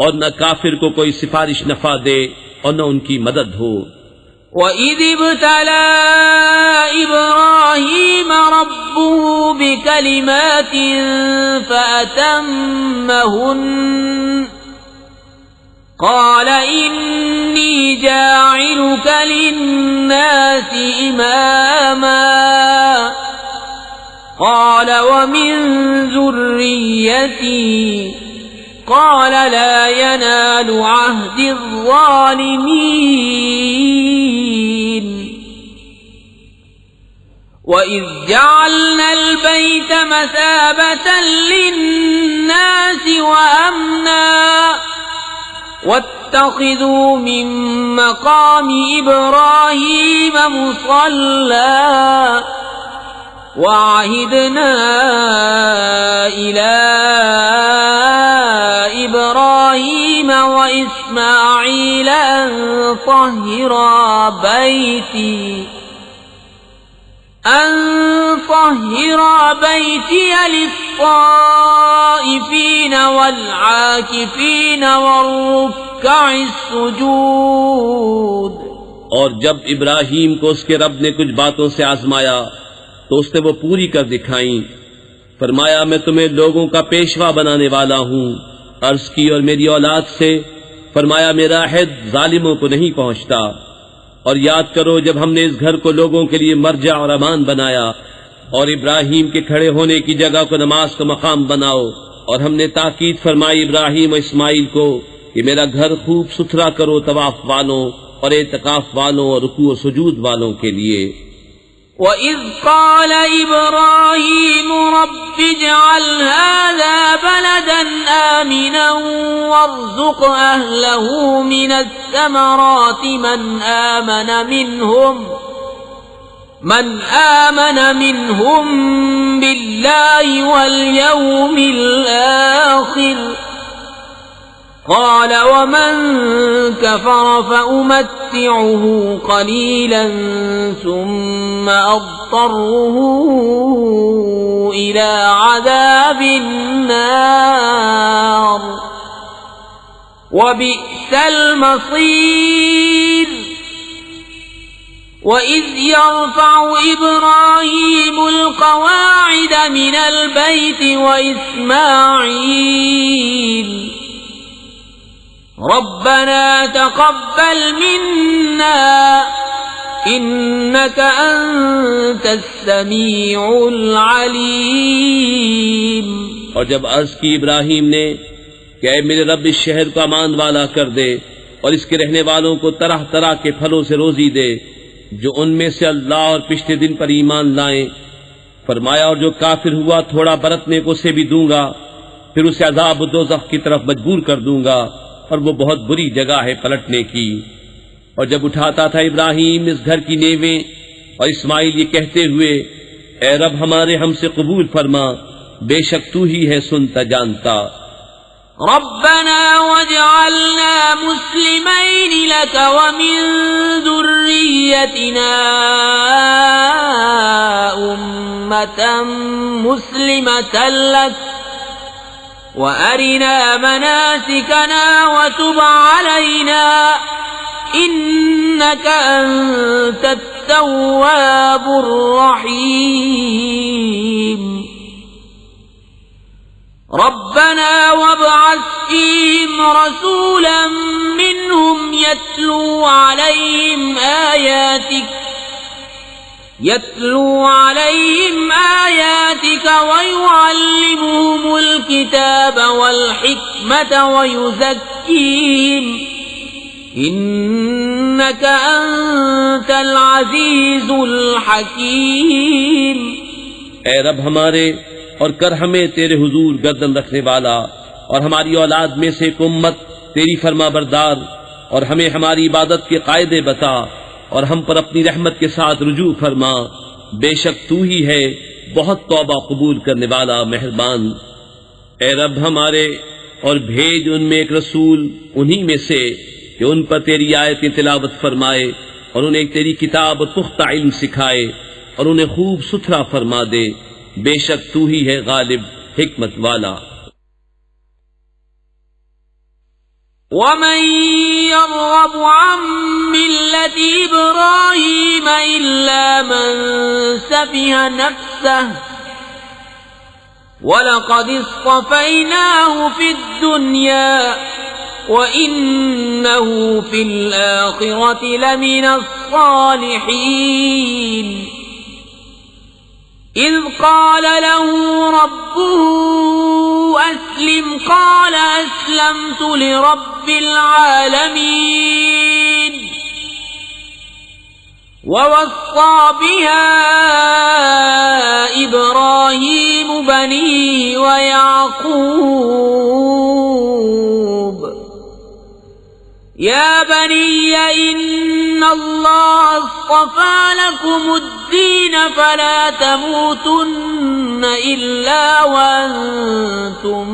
اور نہ کافر کو کوئی سفارش نفع دے اور نہ ان کی مدد ہو. وَإِذِ ابْتَلَى إِبْرَاهِيمَ رَبُّهُ بِكَلِمَاتٍ فَأَتَمَّهُنَّ قَالَ إِنِّي جَاعِلُكَ لِلنَّاسِ إِمَامًا قَالَ وَمِن ذُرِّيَّتِي قَالَ لَا يَنَالُ عَهْدِ الظَّالِمِينَ. وَإِذْ جَعَلْنَا الْبَيْتَ مَثَابَةً لِلنَّاسِ وَأَمْنًا وَاتَّخِذُوا مِن مَّقَامِ إِبْرَاهِيمَ مُصَلًّى وَعَهِدْنَا إِلَىٰ إِبْرَاهِيمَ وَإِسْمَاعِيلَ أَن طَهِّرَا بَيْتِيَ لِلطَّائِفِينَ وَالْعَاكِفِينَ وَالرُّكَّعِ السُّجُودِ. اور جب ابراہیم کو اس کے رب نے کچھ باتوں سے آزمایا تو اس نے وہ پوری کر دکھائیں. فرمایا میں تمہیں لوگوں کا پیشوا بنانے والا ہوں. عرض کی اور میری اولاد سے. فرمایا میرا عہد ظالموں کو نہیں پہنچتا. اور یاد کرو جب ہم نے اس گھر کو لوگوں کے لیے مرجع اور امان بنایا اور ابراہیم کے کھڑے ہونے کی جگہ کو نماز کا مقام بناؤ. اور ہم نے تاکید فرمائی ابراہیم و اسماعیل کو کہ میرا گھر خوب ستھرا کرو طواف والوں اور اعتکاف والوں اور رکوع و سجود والوں کے لیے. وَإِذْ قَالَ إِبْرَاهِيمُ رَبِّ اجْعَلْ هَٰذَا بَلَدًا آمِنًا وَارْزُقْ أَهْلَهُ مِنَ الثَّمَرَاتِ من آمن منهم بالله واليوم الآخر قال ومن كفر فأمتعه قليلا ثم أضطره إلى عذاب النار وبئس المصير وَإِذْ يَرْفَعُ إِبْرَاهِيمُ الْقَوَاعِدَ مِنَ الْبَيْتِ وَإِسْمَاعِيلُ رَبَّنَا تَقَبَّلْ مِنَّا إِنَّكَ أَنْتَ السَّمِيعُ الْعَلِيمُ۔ اور جب عرض کی ابراہیم نے کہ اے میرے رب اس شہر کو امان والا کر دے اور اس کے رہنے والوں کو طرح طرح کے پھلوں سے روزی دے جو ان میں سے اللہ اور پچھلے دن پر ایمان لائیں، فرمایا اور جو کافر ہوا تھوڑا برتنے کو اسے بھی دوں گا، پھر اسے عذاب دوزخ کی طرف مجبور کر دوں گا اور وہ بہت بری جگہ ہے پلٹنے کی۔ اور جب اٹھاتا تھا ابراہیم اس گھر کی نیویں اور اسماعیل یہ کہتے ہوئے اے رب ہمارے ہم سے قبول فرما، بے شک تو ہی ہے سنتا جانتا۔ ربنا واجعلنا مسلمين لك ومن ذريتنا أمة مسلمة لك وأرنا مناسكنا وتب علينا إنك أنت التواب الرحيم۔ ربنا وابعث فيهم رسولا منهم يتلو عليهم آياتك ويعلمهم الكتاب والحكمة ويزكيهم إنك أنت العزيز الحكيم۔ اے رب ہمارے اور کر ہمیں تیرے حضور گردن رکھنے والا اور ہماری اولاد میں سے ایک امت تیری فرما بردار، اور ہمیں ہماری عبادت کے قاعدے بتا اور ہم پر اپنی رحمت کے ساتھ رجوع فرما، بے شک تو ہی ہے بہت توبہ قبول کرنے والا مہربان۔ اے رب ہمارے اور بھیج ان میں ایک رسول انہی میں سے کہ ان پر تیری آیتیں تلاوت فرمائے اور انہیں تیری کتاب اور پختہ علم سکھائے اور انہیں خوب ستھرا فرما دے، بے شک تو ہی ہے غالب حکمت والا۔ وَمَن يَرْغَبُ عَن مِّلَّةِ إِبْرَاهِيمَ إِلَّا مَن سَفِهَ نَفْسَهُ وَلَقَدِ اصْطَفَيْنَاهُ فِي الدُّنْيَا وَإِنَّهُ فِي الْآخِرَةِ لَمِنَ الصَّالِحِينَ۔ إِذْ قَالَ لَهُ رَبُّهُ أَسْلِمْ قَالَ أَسْلَمْتُ لِرَبِّ الْعَالَمِينَ وَوَصَّى بِهَا إِبْرَاهِيمُ بَنِيهِ وَيَعْقُوبُ يَا بَنِيَّ إِنَّ اللَّهَ اصْطَفَى لَكُمُ الدِّينَ فَلَا تَمُوتُنَّ إِلَّا وَأَنْتُمْ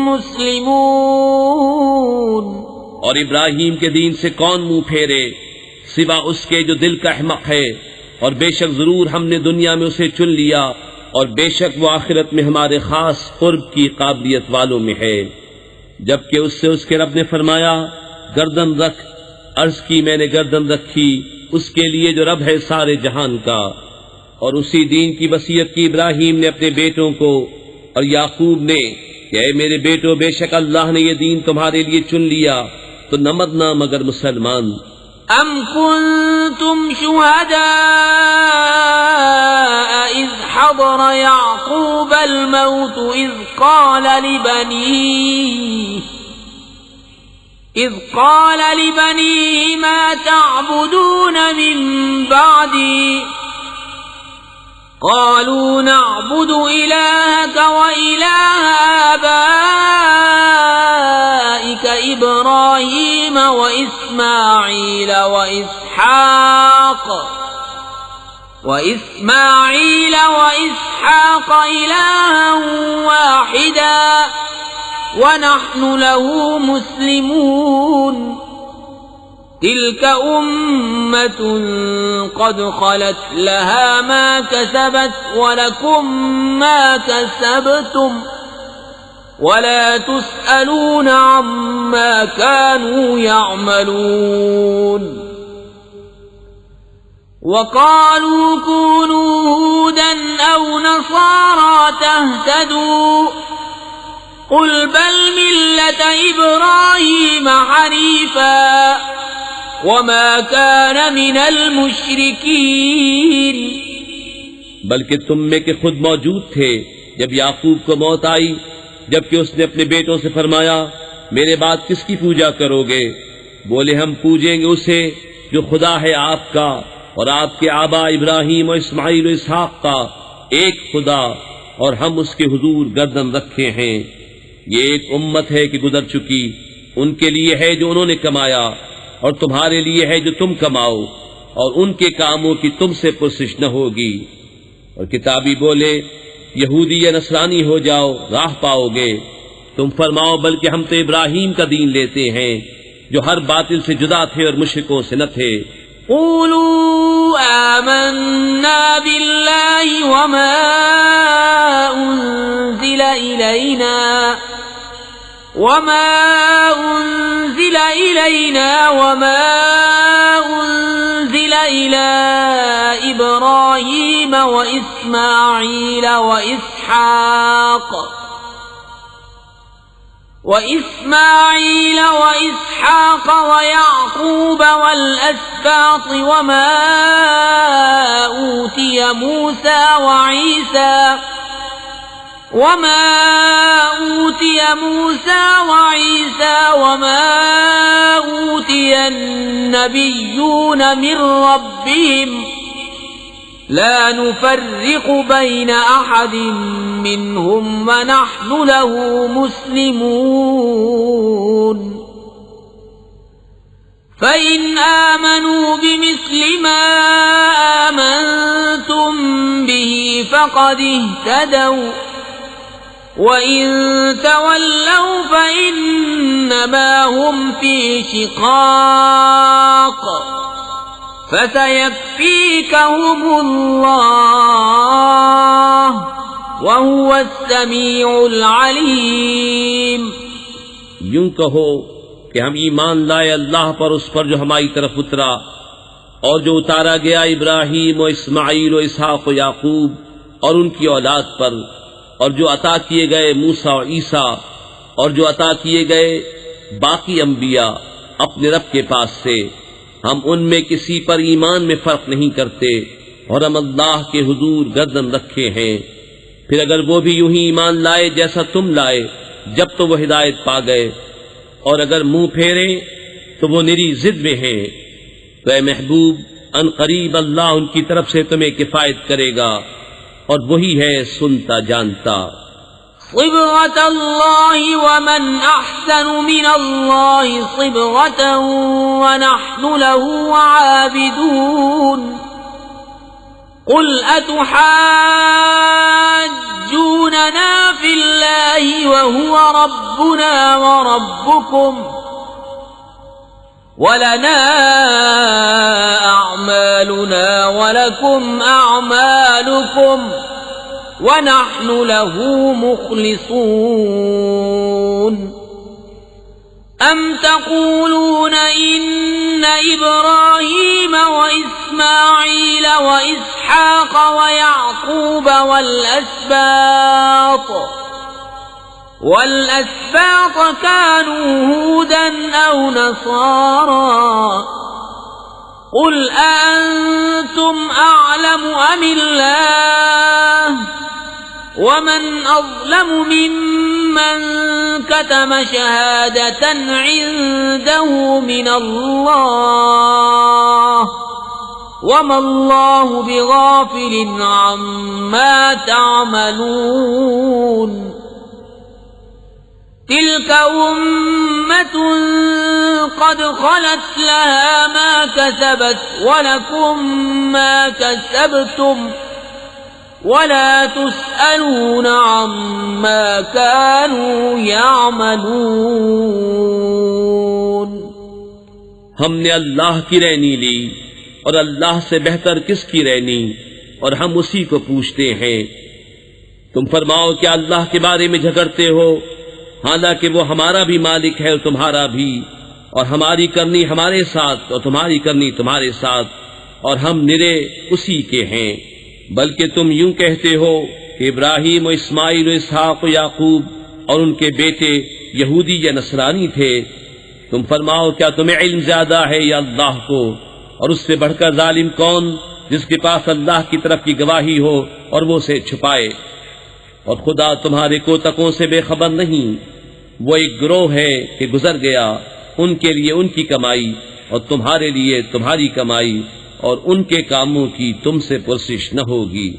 مُسْلِمُونَ۔ اور ابراہیم کے دین سے کون منہ پھیرے سوا اس کے جو دل کا احمق ہے، اور بے شک ضرور ہم نے دنیا میں اسے چن لیا اور بے شک وہ آخرت میں ہمارے خاص قرب کی قابلیت والوں میں ہے۔ جبکہ اس سے اس کے رب نے فرمایا گردن رکھ، عرض کی میں نے گردن رکھی اس کے لیے جو رب ہے سارے جہان کا، اور اسی دین کی وصیت کی ابراہیم نے اپنے بیٹوں کو اور یعقوب نے کہ اے میرے بیٹو بے شک اللہ نے یہ دین تمہارے لیے چن لیا تو نہ مرنا مگر مسلمان۔ ام کنتم شہداء اذ حضر یعقوب الموت اذ قال لبنيه ما تعبدون من بعدي قالوا نعبد إلهك وإله آبائك إبراهيم وإسماعيل وإسحاق وإسماعيل وإسحاق إلها واحدا ونحن له مسلمون تلك أمة قد خلت لها ما كسبت ولكم ما كسبتم ولا تسألون عما كانوا يعملون وقالوا كونوا هودا أو نصارى تهتدوا قل بل ملة إبراهيم حنيفا وما كان من المشركين بلکہ تم میں کے خود موجود تھے جب یعقوب کو موت آئی، جبکہ اس نے اپنے بیٹوں سے فرمایا میرے بعد کس کی پوجا کرو گے؟ بولے ہم پوجیں گے اسے جو خدا ہے آپ کا اور آپ کے آبا ابراہیم و اسماعیل و اسحاق کا، ایک خدا، اور ہم اس کے حضور گردن رکھے ہیں۔ یہ ایک امت ہے کہ گزر چکی، ان کے لیے ہے جو انہوں نے کمایا اور تمہارے لیے ہے جو تم کماؤ، اور ان کے کاموں کی تم سے پرسش نہ ہوگی۔ اور کتابی بولے یہودی یا نصرانی ہو جاؤ راہ پاؤ گے، تم فرماؤ بلکہ ہم تو ابراہیم کا دین لیتے ہیں جو ہر باطل سے جدا تھے اور مشرکوں سے نہ تھے۔ قولوا آمنا بالله وما أنزل إلينا وما أنزل إلى إبراهيم وإسماعيل وإسحاق ويعقوب والأسباط وما أوتي موسى وعيسى وما أوتي النبيون من ربهم لا نفرق بين أحد منهم ونحن له مسلمون فإن آمنوا بمثل ما آمنتم به فقد اهتدوا وَإِن تَوَلَّوْا فَإِنَّمَا هُمْ فِي شِقَاقٍ فَسَيَكْفِيكَهُمُ اللَّهُ وَهُوَ السَّمِيعُ الْعَلِيمُ۔ یوں کہو کہ ہم ایمان لائے اللہ پر، اس پر جو ہماری طرف اترا اور جو اتارا گیا ابراہیم و اسماعیل و اسحاق و یعقوب اور ان کی اولاد پر، اور جو عطا کیے گئے موسیٰ و عیسیٰ اور جو عطا کیے گئے باقی انبیاء اپنے رب کے پاس سے، ہم ان میں کسی پر ایمان میں فرق نہیں کرتے اور ہم اللہ کے حضور گردن رکھے ہیں۔ پھر اگر وہ بھی یوں ہی ایمان لائے جیسا تم لائے جب تو وہ ہدایت پا گئے، اور اگر منہ پھیرے تو وہ نری ضد میں ہیں، تو اے محبوب ان قریب اللہ ان کی طرف سے تمہیں کفایت کرے گا، اور وہی ہے سنتا جانتا۔ صبغة الله ومن أحسن من الله صبغة ونحن له عابدون قل أتحاجوننا في الله وهو ربنا وربكم ولنا أعمالنا ولكم أعمالكم ونحن له مخلصون أم تقولون إن إبراهيم وإسماعيل وإسحاق ويعقوب والأسباط كانوا هودا أو نصارى قل أأنتم أعلم أم الله ومن أظلم ممن كتم شهادة عنده من الله وما الله بغافل عما تعملون تلك أمة أمة قد خلت لها ما كسبت ولكم ما كسبتم ولا تسألون عما كانوا يعملون۔ ہم نے اللہ کی رہنی لی اور اللہ سے بہتر کس کی رہنی، اور ہم اسی کو پوچھتے ہیں۔ تم فرماؤ کیا اللہ کے بارے میں جھگڑتے ہو، حالانکہ وہ ہمارا بھی مالک ہے اور تمہارا بھی، اور ہماری کرنی ہمارے ساتھ اور تمہاری کرنی تمہارے ساتھ، اور ہم نرے اسی کے ہیں۔ بلکہ تم یوں کہتے ہو کہ ابراہیم و اسماعیل و اسحاق و یعقوب اور ان کے بیٹے یہودی یا نصرانی تھے۔ تم فرماؤ کیا تمہیں علم زیادہ ہے یا اللہ کو، اور اس سے بڑھ کر ظالم کون جس کے پاس اللہ کی طرف کی گواہی ہو اور وہ اسے چھپائے؟ اور خدا تمہارے کوتکوں سے بے خبر نہیں، وہ ایک گروہ ہے کہ گزر گیا، ان کے لیے ان کی کمائی اور تمہارے لیے تمہاری کمائی، اور ان کے کاموں کی تم سے پرسش نہ ہوگی۔